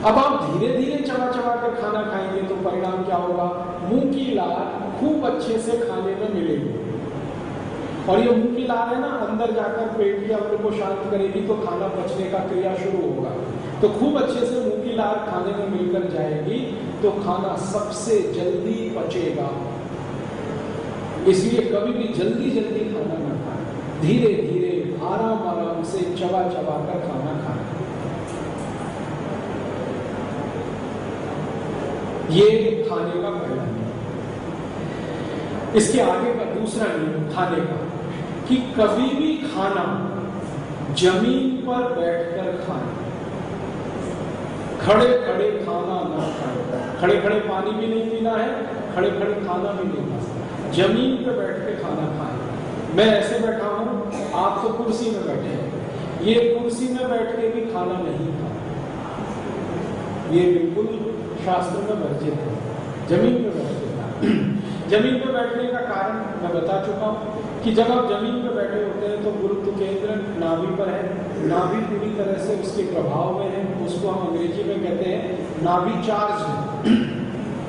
अब आप धीरे धीरे चबा चबा कर खाना खाएंगे तो परिणाम क्या होगा? मुंह की लार खूब अच्छे से खाने में मिलेगी, और ये मुंह की लार है ना, अंदर जाकर पेट के अम्ल को शांत करेगी तो खाना पचने का क्रिया शुरू होगा। तो खूब अच्छे से मुंह की लार खाने में मिलकर जाएगी तो खाना सबसे जल्दी पचेगा। इसलिए कभी भी जल्दी जल्दी खाना ना खाएं, धीरे धीरे आराम आराम से चबा चबा कर खाना खाएं। ये खाने का पहला नियम। इसके आगे का दूसरा नियम खाने का, कि कभी भी खाना जमीन पर बैठकर खाएं, खड़े खड़े खाना ना खाएं। खड़े खड़े पानी भी नहीं पीना है, खड़े खड़े खाना भी नहीं खा सकते, जमीन पर बैठ के खाना खाएं। मैं ऐसे बैठा हूं, आप तो कुर्सी में बैठे हैं, ये कुर्सी में बैठ के भी खाना नहीं खा, ये बिल्कुल शास्त्र में वर्जित है। जमीन पर बैठे, जमीन पर बैठने का कारण मैं बता चुका हूं कि जब आप जमीन पर बैठे होते हैं तो गुरुत्व केंद्र नाभि पर है, नाभि पूरी तरह से उसके प्रभाव में है, उसको हम अंग्रेजी में कहते हैं नाभि चार्ज है,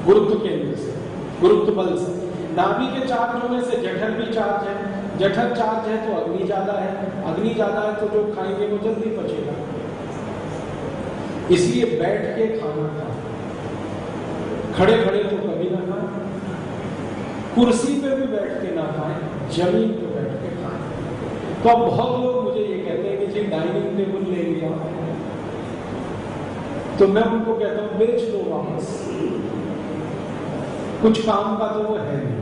गुरुत्व केंद्र से, गुरुत्व बल से। नाभि के चार्ज होने से जठर भी चार्ज है, जठर चार्ज है तो अग्नि ज्यादा है, अग्नि ज्यादा है तो जो खाएंगे वो जल्दी पचेगा। इसलिए बैठ के खाना खाएं, खड़े खड़े तो कभी ना खाएं, कुर्सी पे भी बैठ के ना खाएं, जमीन पे बैठ के खाएं। तो अब बहुत लोग मुझे ये कहते हैं कि जी डाइनिंग टेबल ले लिया, तो मैं उनको कहता हूं बेच दो वापस, कुछ काम का तो वो है नहीं।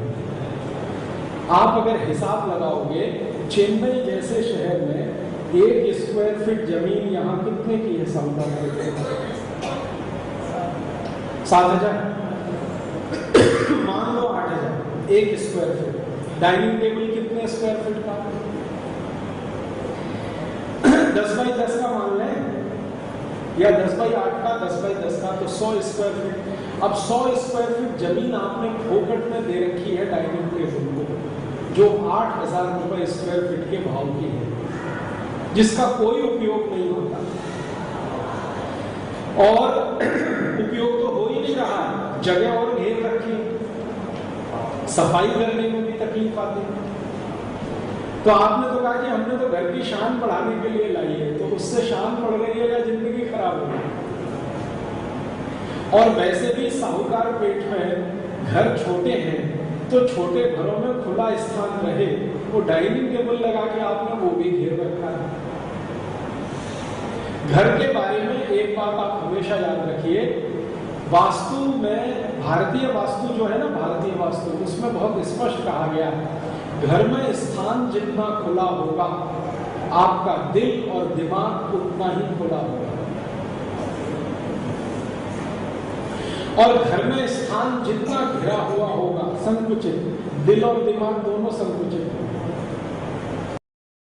आप अगर हिसाब लगाओगे, चेन्नई जैसे शहर में 1 स्क्वायर फीट जमीन यहां कितने की है? 7,000, मान लो 8,000 1 स्क्वायर फीट। डाइनिंग टेबल कितने स्क्वायर फीट का? 10 बाई 10 का मान लें, या 10 बाई 8 का, 10 बाई 10 का, तो 100 स्क्वायर फीट। अब 100 स्क्वायर फीट जमीन आपने फोकट में दे रखी है डाइनिंग टेबल को, जो 8,000 रुपए स्क्वायर फीट के भाव की है, जिसका कोई उपयोग नहीं होता, और उपयोग तो हो ही नहीं रहा, जगह और घेर रखी है, सफाई करने में भी तकलीफ आती है। तो आपने तो कहा कि हमने तो घर की शान बढ़ाने के लिए लाई है, तो उससे शान बढ़ रही है या जिंदगी खराब हो रही है? और वैसे भी साहूकार पेट में घर छोटे हैं, तो छोटे घरों में खुला स्थान रहे, वो डाइनिंग टेबल लगा के आपने वो भी घेर रखा है। घर के बारे में एक बात आप हमेशा याद रखिए, वास्तु में, भारतीय वास्तु जो है ना, भारतीय वास्तु, उसमें बहुत स्पष्ट कहा गया है, घर में स्थान जितना खुला होगा, आपका दिल और दिमाग उतना ही खुला होगा। और घर में स्थान जितना घिरा हुआ होगा, संकुचित, दिल और दिमाग दोनों संकुचित होगा।